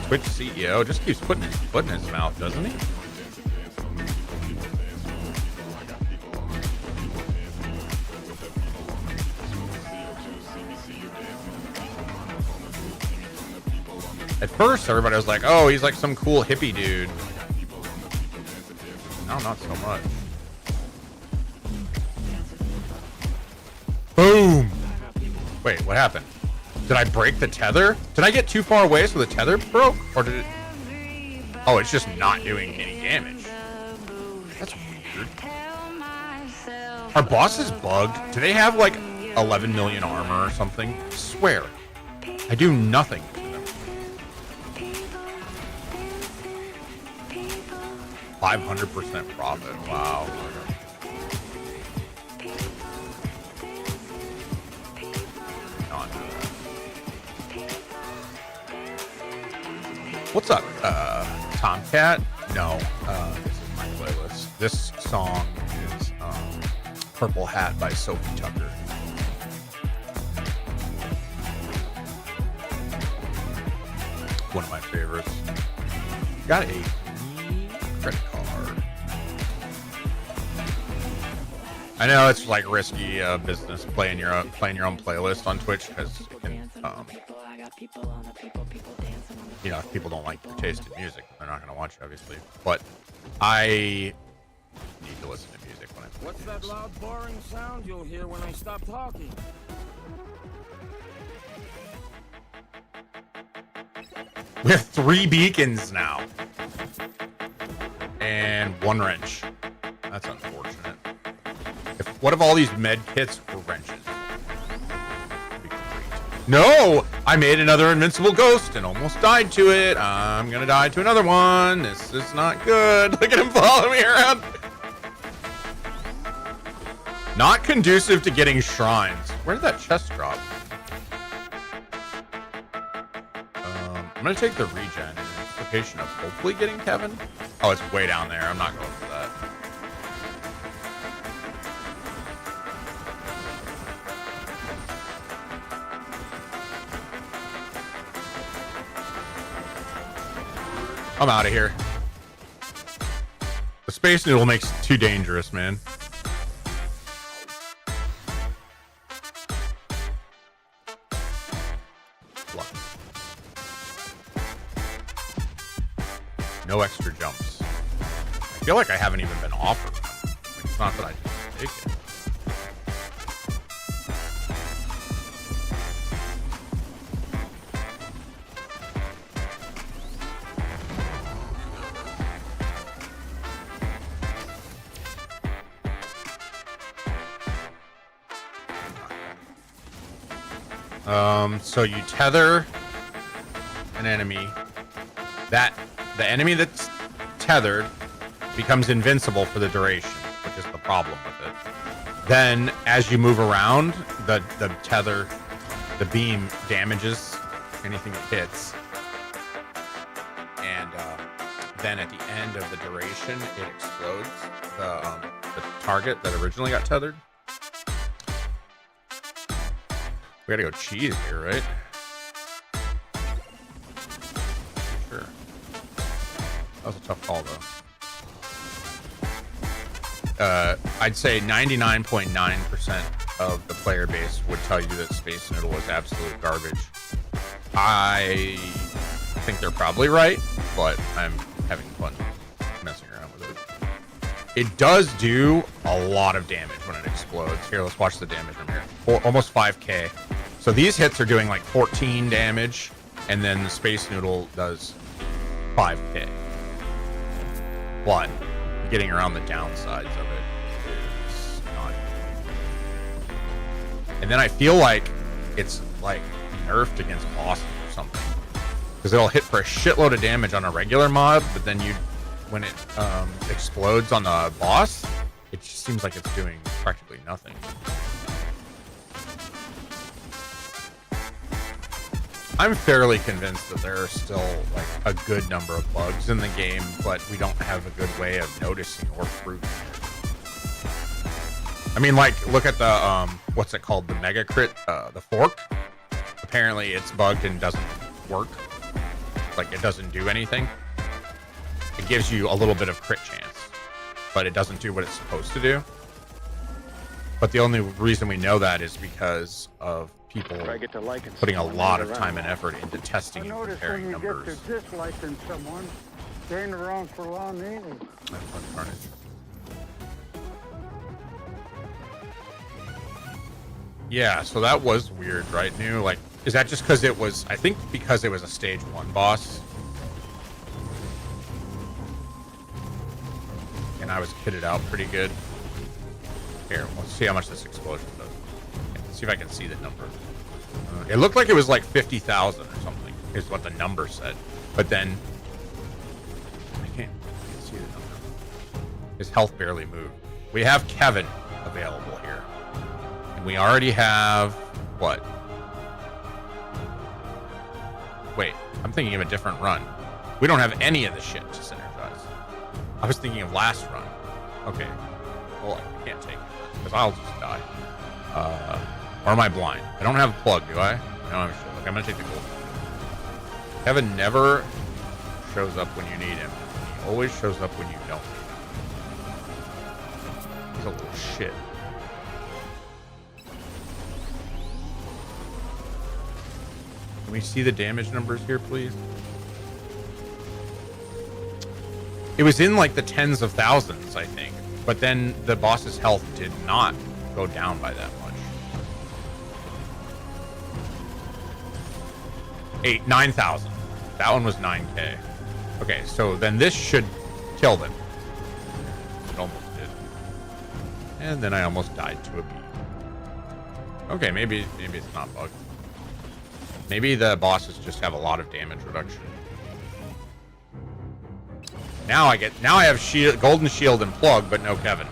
Twitch CEO, just keeps putting his foot in his mouth, doesn't he? At first, everybody was like, oh, he's like some cool hippie dude. No, not so much. Boom! Wait, what happened? Did I break the tether? Did I get too far away so the tether broke? Or did it... Oh, it's just not doing any damage. That's weird. Are bosses bugged? Do they have like 11 million armor or something? I swear. I do nothing. 500% profit. Wow. What's up, Tomcat? No, this is my playlist. This song is Purple Hat by Sophie Tucker. One of my favorites. Got a credit card. I know it's like risky business playing your own playlist on Twitch because you know, if people don't like your taste in music, they're not going to watch you, obviously. But I need to listen to music when I play. What's that loud, boring sound you'll hear when I stop talking? We have 3 beacons now. And 1 wrench. That's unfortunate. What if all these med kits were wrenches? That'd be great. No! I made another invincible ghost and almost died to it. I'm gonna die to another one. This is not good. Look at him following me around. Not conducive to getting shrines. Where did that chest drop? I'm gonna take the regen in anticipation of hopefully getting Kevin. Oh, it's way down there. I'm not going for that. I'm out of here. The Space Noodle makes it too dangerous, man. No extra jumps. I feel like I haven't even been offered them. Like, it's not that I just take it. So you tether an enemy. The enemy that's tethered becomes invincible for the duration, which is the problem with it. Then, as you move around, the tether, the beam damages anything it hits. And then at the end of the duration, it explodes the target that originally got tethered. We gotta go cheese here, right? Sure. That was a tough call, though. I'd say 99.9% of the player base would tell you that Space Noodle is absolute garbage. I think they're probably right, but I'm having fun messing around with it. It does do a lot of damage when it explodes. Here, let's watch the damage from here. Almost 5k. So these hits are doing like 14 damage, and then the Space Noodle does 5k. But getting around the downsides of it is not. And then I feel like it's like nerfed against bosses or something, because it'll hit for a shitload of damage on a regular mob, but then when it explodes on the boss, it just seems like it's doing practically nothing. I'm fairly convinced that there are still like a good number of bugs in the game, but we don't have a good way of noticing or proving it. I mean, like, look at the what's it called, the Mega Crit, the fork. Apparently it's bugged and doesn't work. Like, it doesn't do anything. It gives you a little bit of crit chance, but it doesn't do what it's supposed to do. But the only reason we know that is because of people putting a lot of time and effort into testing and comparing numbers. Get to disliking someone, they ain't around for long either. Carnage. Yeah, so that was weird, right, New? Like, is that just because it was, I think because it was a stage 1 boss. And I was kitted out pretty good. Here, let's see how much this explosion does. Let's see if I can see the number. It looked like it was like 50,000 or something, is what the number said. But then, I can't see the number. His health barely moved. We have Kevin available here. And we already have, what? Wait, I'm thinking of a different run. We don't have any of the shit to synergize. I was thinking of last run. Okay. Well, I can't take it, because I'll just die. Or am I blind? I don't have a plug, do I? No, I'm sure. Look, I'm gonna take the gold. Kevin never shows up when you need him. He always shows up when you don't need him. He's a little shit. Can we see the damage numbers here, please? It was in like the tens of thousands, I think. But then the boss's health did not go down by that much. 9,000. That one was 9k. Okay, so then this should kill them. It almost did. And then I almost died to a bee. Okay, maybe it's not bugged. Maybe the bosses just have a lot of damage reduction. Now I have shield, golden shield and plug, but no Kevin.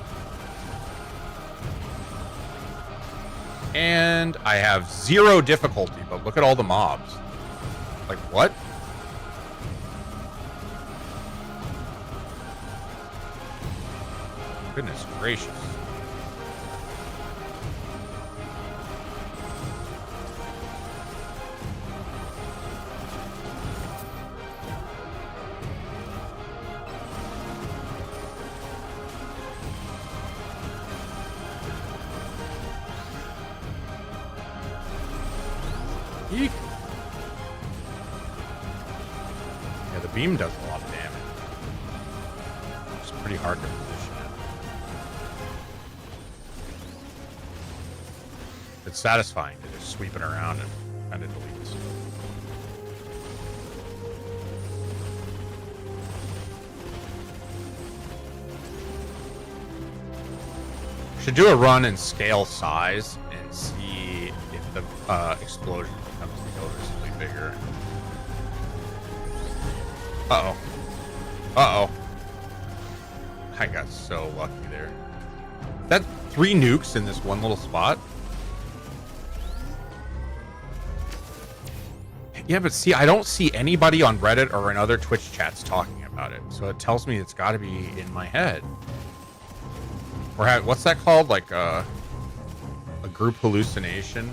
And I have 0 difficulty, but look at all the mobs. Like, what? Goodness gracious. Eek. Yeah, the beam does a lot of damage. It's pretty hard to position it. It's satisfying to just sweep it around and kind of deletes. Should do a run and scale size and see if the explosion becomes noticeably bigger. Uh-oh. Uh-oh. I got so lucky there. That 3 nukes in this one little spot? Yeah, but see, I don't see anybody on Reddit or in other Twitch chats talking about it. So it tells me it's got to be in my head. Or what's that called? Like a group hallucination?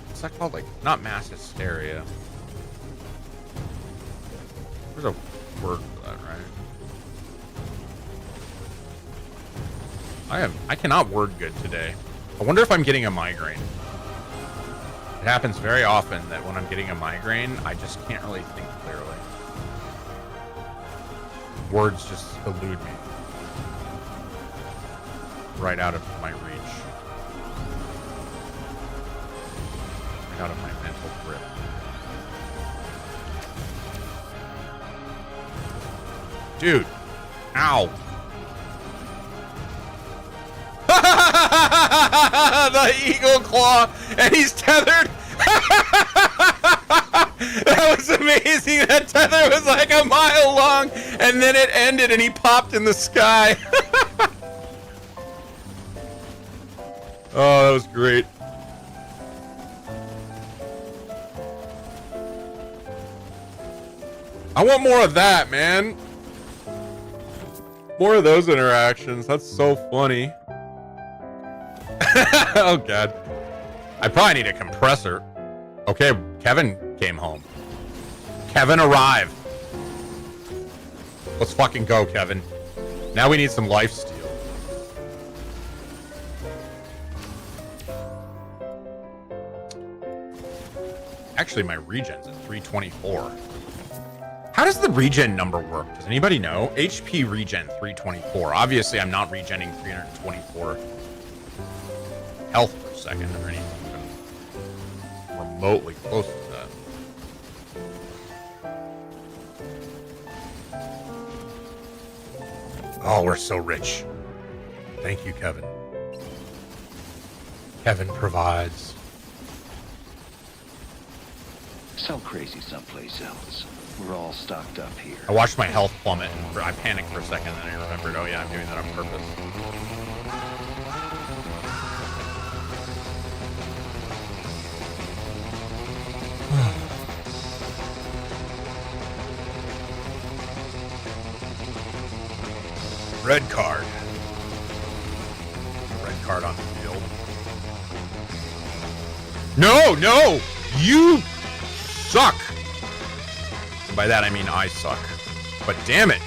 What's that called? Like, not mass hysteria. There's a word for that, right? I cannot word good today. I wonder if I'm getting a migraine. It happens very often that when I'm getting a migraine, I just can't really think clearly. Words just elude me. Right out of my reach. Right out of my mental grip. Dude. Ow. The eagle claw, and he's tethered. That was amazing. That tether was like a mile long, and then it ended and he popped in the sky. Oh, that was great. I want more of that, man. More of those interactions. That's so funny. Oh, God. I probably need a compressor. Okay, Kevin came home. Kevin arrived. Let's fucking go, Kevin. Now we need some lifesteal. Actually, my regen's at 324. How does the regen number work? Does anybody know? HP regen 324. Obviously, I'm not regenning 324 health per second or anything even remotely close to that. Oh, we're so rich. Thank you, Kevin. Kevin provides. Sell crazy someplace else. We're all stocked up here. I watched my health plummet and I panicked for a second and I remembered, oh yeah, I'm doing that on purpose. Red card. Red card on the field. No, no! You suck! And by that I mean I suck. But damn it!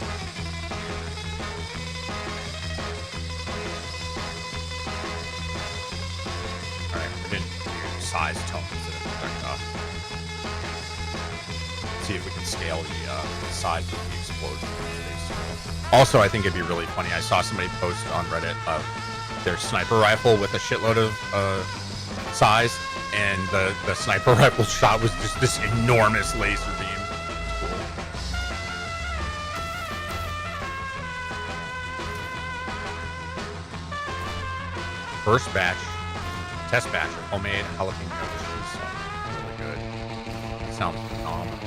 Alright, we didn't do size tones that affect see if we can scale the size of the explosion. Also, I think it'd be really funny. I saw somebody post on Reddit their sniper rifle with a shitload of size, and the sniper rifle shot was just this enormous laser beam. Cool. First batch, test batch of homemade jalapeno cheese. sounds phenomenal.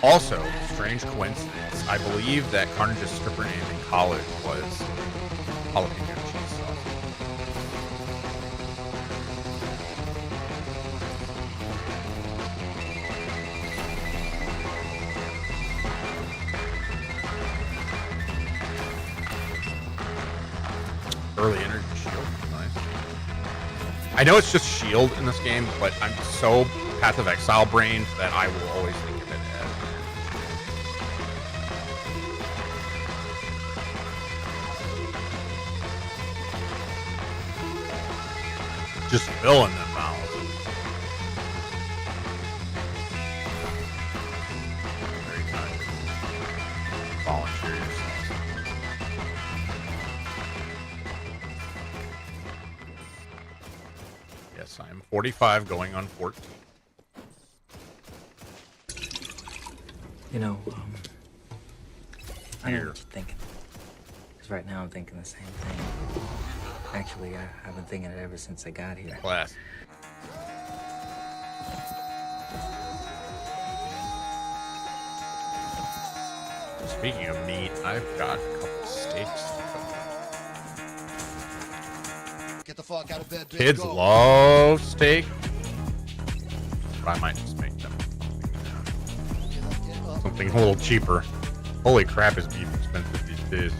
Also, strange coincidence, I believe that Carnage's stripper name in college was jalapeno cheese sauce. Early energy shield, nice. I know it's just shield in this game, but I'm so Path of Exile brained that I will always think of it as just filling them mouths. Very kind. Volunteer yourself. Yes, I am 45 going on 14. You know, I know what you're thinking. Because right now I'm thinking the same thing. Actually, I've been thinking it ever since I got here. Class. Speaking of meat, I've got a couple steaks. Get the fuck out of bed, bitch. Kids Go. love steak. But I might just make them something a little cheaper. Holy crap, is beef expensive these days.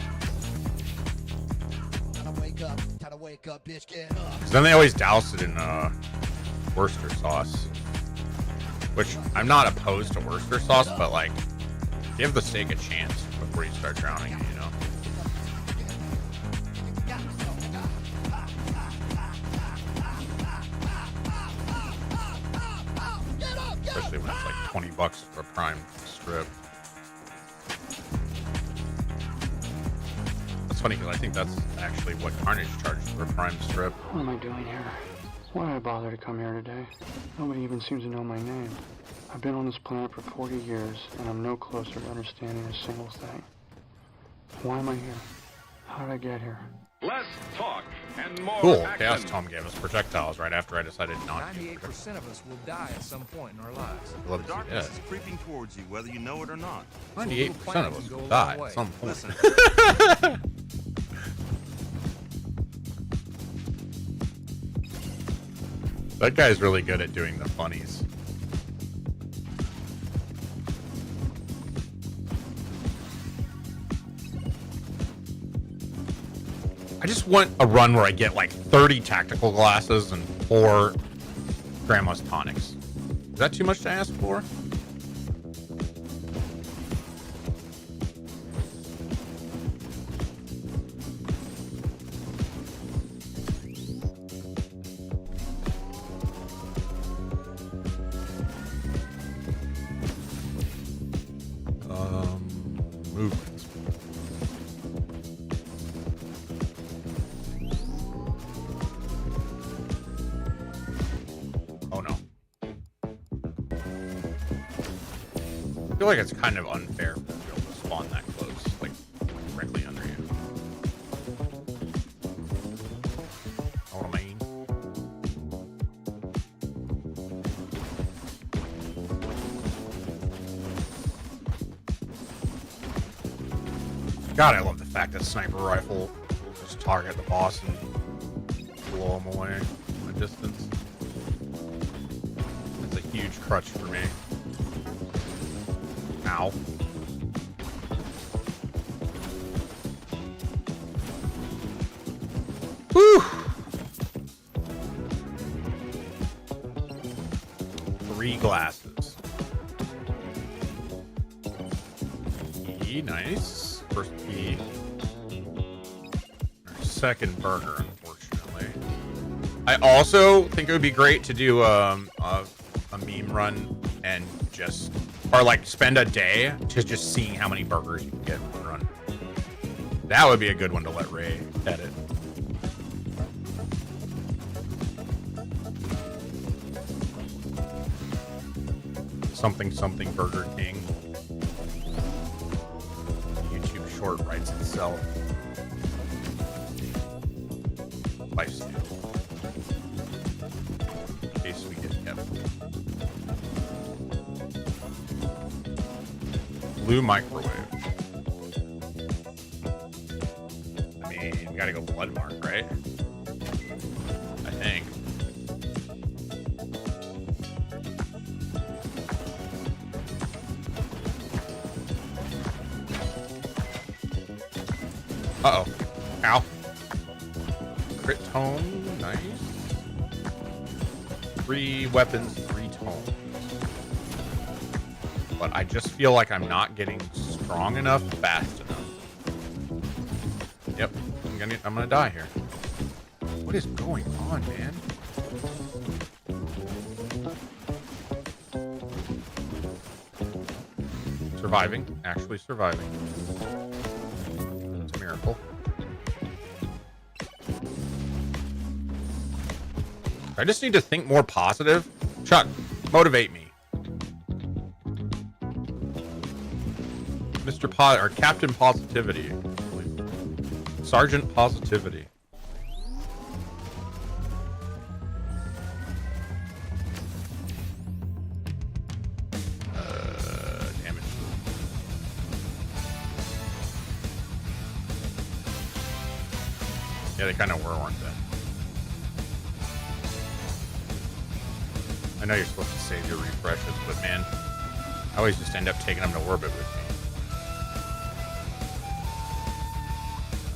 Wake up, bitch, get up. 'Cause then they always douse it in Worcester sauce. Which, I'm not opposed to Worcester sauce, but like, give the steak a chance before you start drowning it, you know? Especially when it's like $20 for a prime strip. That's funny because I think that's actually what Carnage charged for a prime strip. What am I doing here? Why did I bother to come here today? Nobody even seems to know my name. I've been on this planet for 40 years, and I'm no closer to understanding a single thing. Why am I here? How did I get here? Less talk and more Cool. action. Chaos Tom gave us projectiles right after I decided not to. 98% of us will die at some point in our lives. I love to The see darkness that. is creeping towards you, whether you know it or not. 98% of us will die at some point. Listen. That guy's really good at doing the funnies. I just want a run where I get like 30 tactical glasses and 4 grandma's tonics. Is that too much to ask for? Movement. Oh no. I feel like it's kind of unfair to be able to spawn that close, like directly under you. Know what I mean? God, I love the fact that sniper rifle will just target the boss and blow him away from a distance. That's a huge crutch for me. Ow. Whew. 3 glasses. Nice. First key. Our second burger, unfortunately. I also think it would be great to do a meme run and just, or like spend a day to just seeing how many burgers you can get in one run. That would be a good one to let Ray edit. Something Burger King. YouTube short writes itself. Lifesteal. blue microwave. I mean, we gotta go blood mark, right? I think. Uh-oh. Ow. Crit tome. Nice. 3 weapons, 3 tome. But I just feel like I'm not getting strong enough fast enough. Yep. I'm gonna die here. What is going on, man? Surviving. Actually surviving. It's a miracle. I just need to think more positive. Chuck, motivate me. Mr. or Captain Positivity. Sergeant Positivity. Damn it. Yeah, they kind of were, weren't they? I know you're supposed to save your refreshes, but man, I always just end up taking them to orbit with me.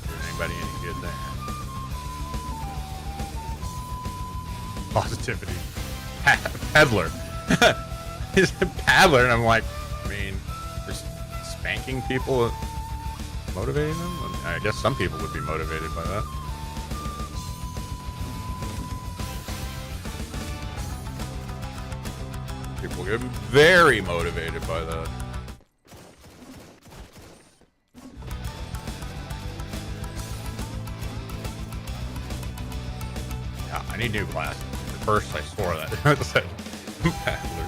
Is anybody any good there? Positivity. Peddler. He's a paddler, and I'm like, I mean, just spanking people, motivating them? I guess some people would be motivated by that. People get very motivated by that. Yeah, I need new glasses. At first, I swore that. I said, paddler.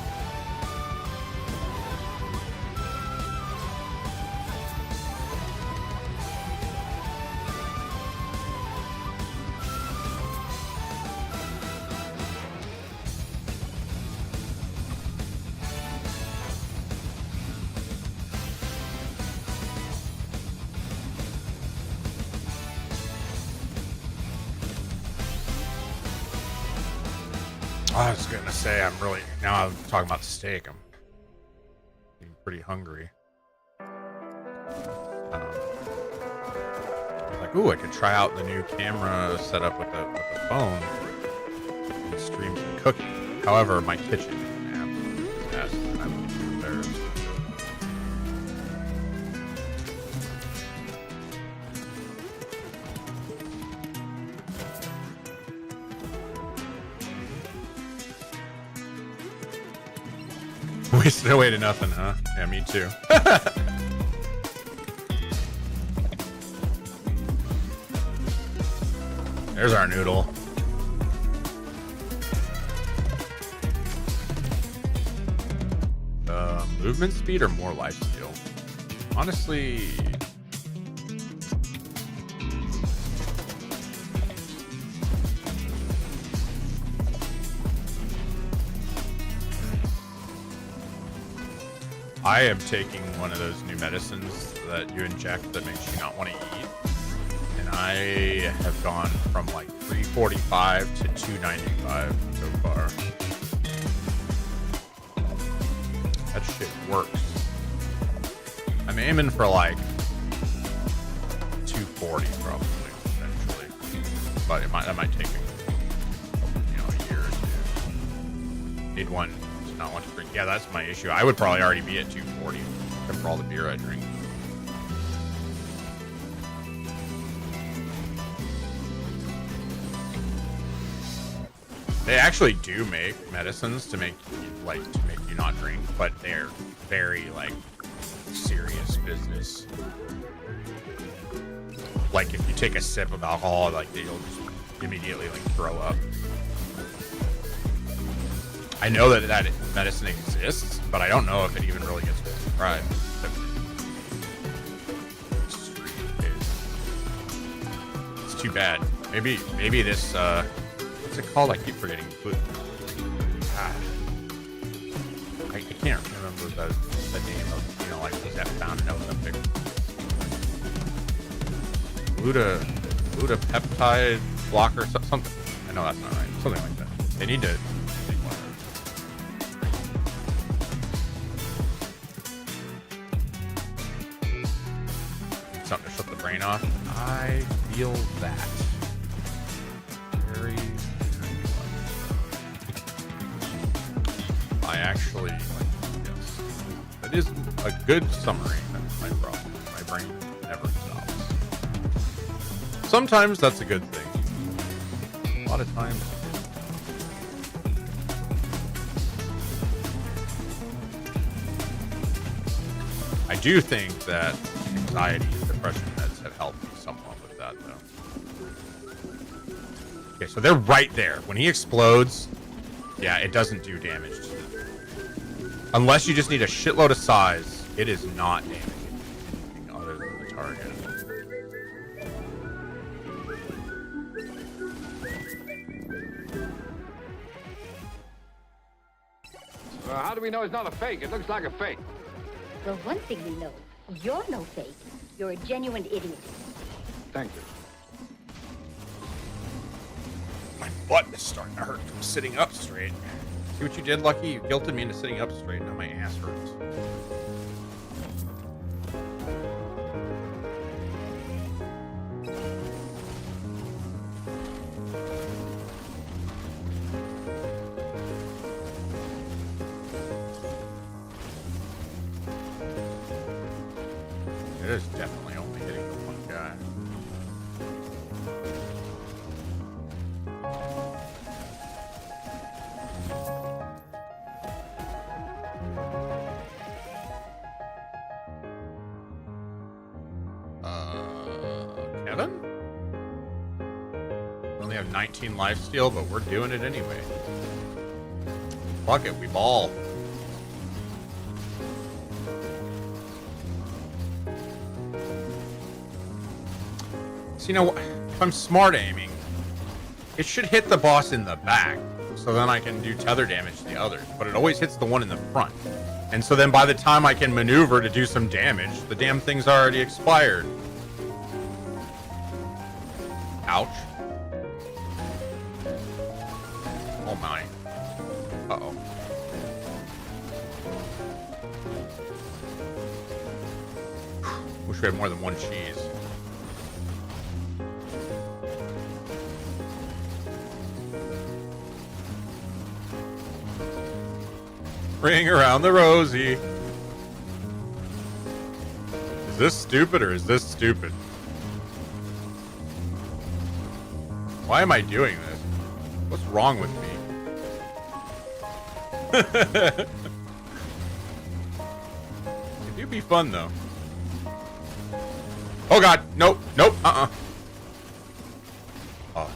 I was gonna say now I'm talking about steak. I'm getting pretty hungry. Like, ooh, I could try out the new camera setup with the phone and stream some cooking. However, my kitchen is a mess, and I'm embarrassed. Wasted away to nothing, huh? Yeah, me too. There's our noodle. Movement speed or more life steal? Honestly... I am taking one of those new medicines that you inject that makes you not want to eat. And I have gone from like 345 to 295 so far. That shit works. I'm aiming for like 240 probably eventually. But that might take me, a year or two. Need one to not want to drink. Yeah, that's my issue. I would probably already be at 240 except for all the beer I drink. They actually do make medicines to make you not drink, but they're very serious business. Like if you take a sip of alcohol, you'll just immediately throw up. I know that medicine exists, but I don't know if it even really gets prescribed. It's too bad. Maybe this what's it called? I keep forgetting. I can't remember the name of, you know, like that found in Ozempic. Glutapeptide blocker, something. I know that's not right. Something like that. They need to. Something to shut the brain off. I feel that. Very, very much. I actually, yes. That is a good summary. That's my problem. My brain never stops. Sometimes that's a good thing. A lot of times. I do think that anxiety and depression meds have helped me somewhat with that, though. Okay, so they're right there. When he explodes, yeah, it doesn't do damage to them. Unless you just need a shitload of size, it is not damaging anything other than the target. How do we know it's not a fake? It looks like a fake. Well, one thing we know. You're no fake. You're a genuine idiot. Thank you. My butt is starting to hurt from sitting up straight. See what you did, Lucky? You guilted me into sitting up straight. Now my ass hurts. It is definitely only hitting the one guy. Kevin? We only have 19 lifesteal, but we're doing it anyway. Fuck it, we ball. So, you know, if I'm smart aiming, it should hit the boss in the back, so then I can do tether damage to the others, but it always hits the one in the front. And so then by the time I can maneuver to do some damage, the damn thing's already expired. Ouch. Oh my. Uh-oh. Wish we had more than one cheese. Ring around the rosy. Is this stupid or is this stupid? Why am I doing this? What's wrong with me? It do be fun though. Oh god, nope, nope, Oh.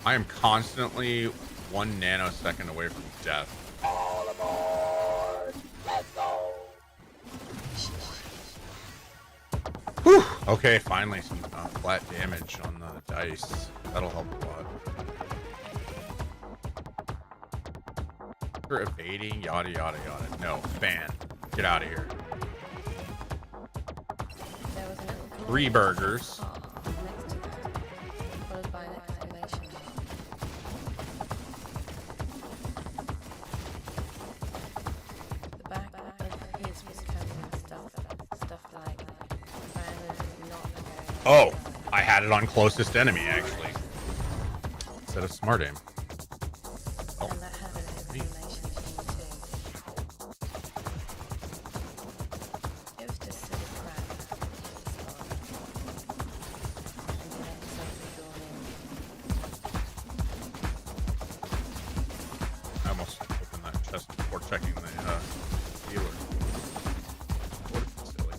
I am constantly 1 nanosecond away from death. All aboard! Let's go! Whew. Okay, finally some flat damage on the dice. That'll help a lot. For evading, yada yada yada. No, ban. Get out of here. 3 burgers. Oh, I had it on closest enemy, actually. Instead of smart aim. Oh. I almost opened that chest before checking the healer. What silly.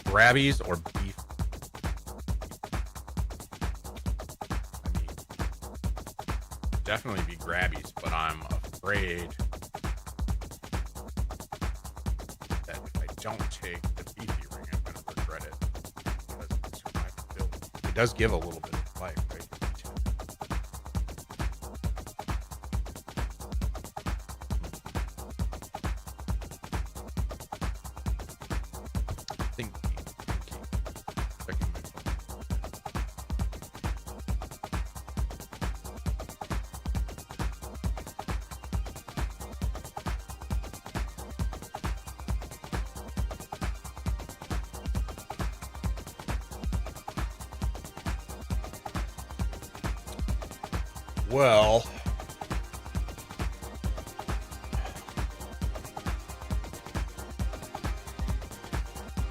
Grabbies or beef? Definitely be grabbies, but I'm afraid that if I don't take the beefy ring, I'm going to regret it. Because it's survive the build. It does give a little bit of life, right? Well,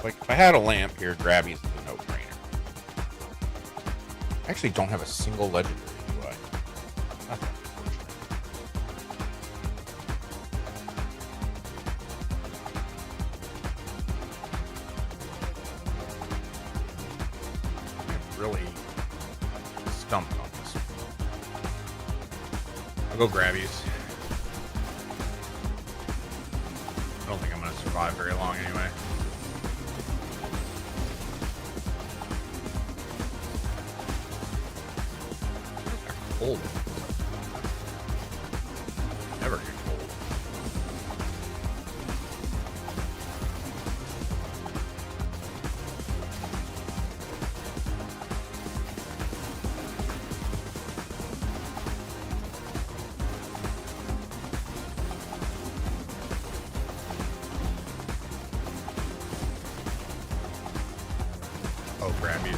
like if I had a lamp here, Grabby's is a no-brainer. I actually don't have a single legendary, do I? Nothing. I'm really stumped on this. I'll go Grabby's. I don't think I'm going to survive very long anyway. Cold. Never get cold. Oh, Grabby.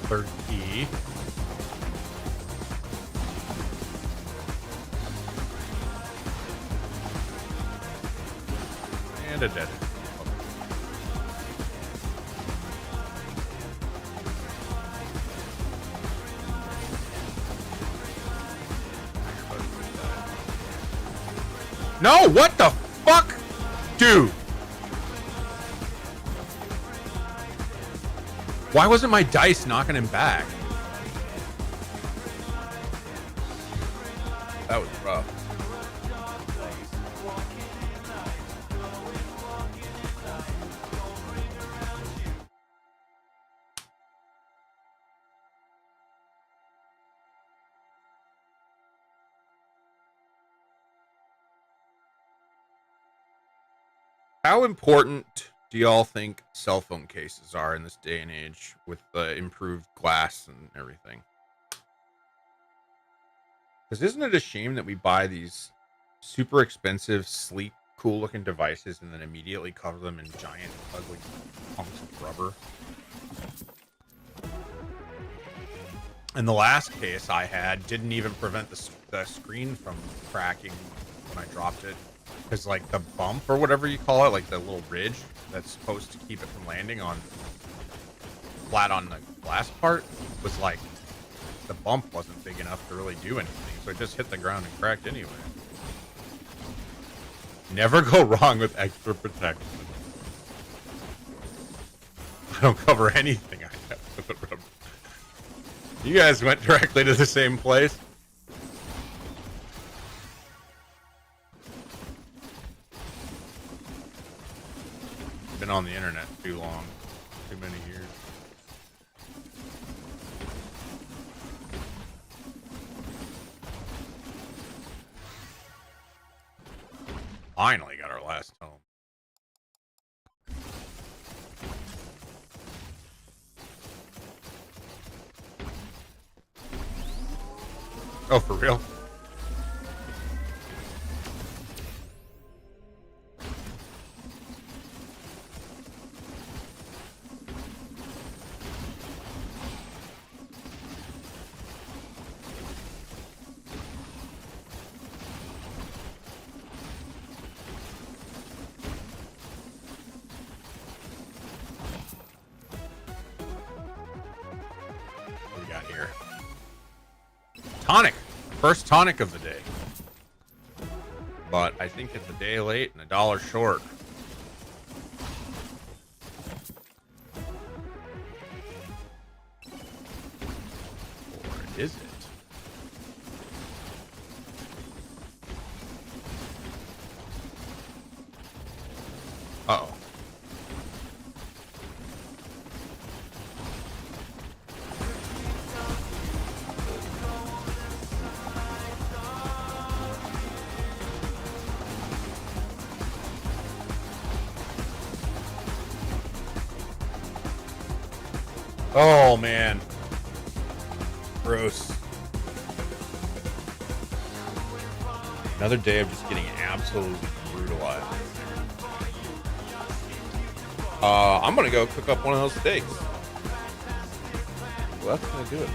Third key. And a dead. No, what the fuck? Dude. Why wasn't my dice knocking him back? That was rough. How important do y'all think cell phone cases are in this day and age with the improved glass and everything? Because isn't it a shame that we buy these super expensive, sleek, cool looking devices and then immediately cover them in giant, ugly hunks of rubber? And the last case I had didn't even prevent the screen from cracking when I dropped it. Because like the bump or whatever you call it, like the little ridge that's supposed to keep it from landing on flat on the glass part, was like the bump wasn't big enough to really do anything, so it just hit the ground and cracked anyway. Never go wrong with extra protection. I don't cover anything I have with a rubber. You guys went directly to the same place. Been on the internet too long, too many years. Finally got our last home. Oh, for real? Here. Tonic. First tonic of the day. But I think it's a day late and $1 short. Or is it? Uh-oh. Oh, man. Gross. Another day of just getting absolutely brutalized. I'm gonna go cook up one of those steaks. Well, that's gonna do it.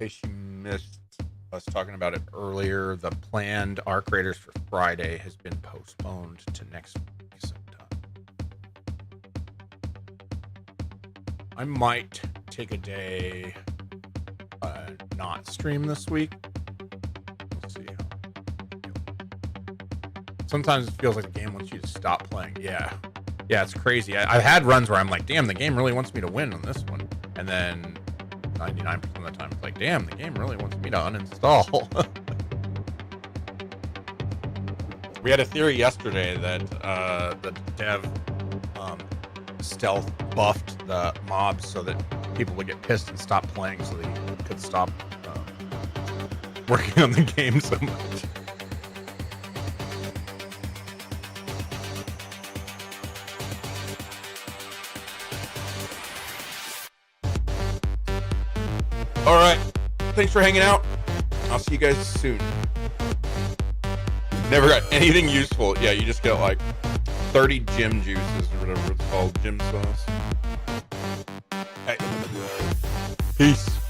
In case you missed us talking about it earlier, the planned Arc Raiders for Friday has been postponed to next week sometime. I might take a day not stream this week. We'll see how I feel. Sometimes it feels like the game wants you to stop playing. Yeah, it's crazy. I've had runs where I'm like, damn, the game really wants me to win on this one, and then 99% of the time it's like, damn, the game really wants me to uninstall. We had a theory yesterday that the dev stealth buffed the mobs so that people would get pissed and stop playing so they could stop working on the game so much. All right, thanks for hanging out. I'll see you guys soon. Never got anything useful. Yeah, you just get like 30 gym juices or whatever it's called, gym sauce. Hey. Peace.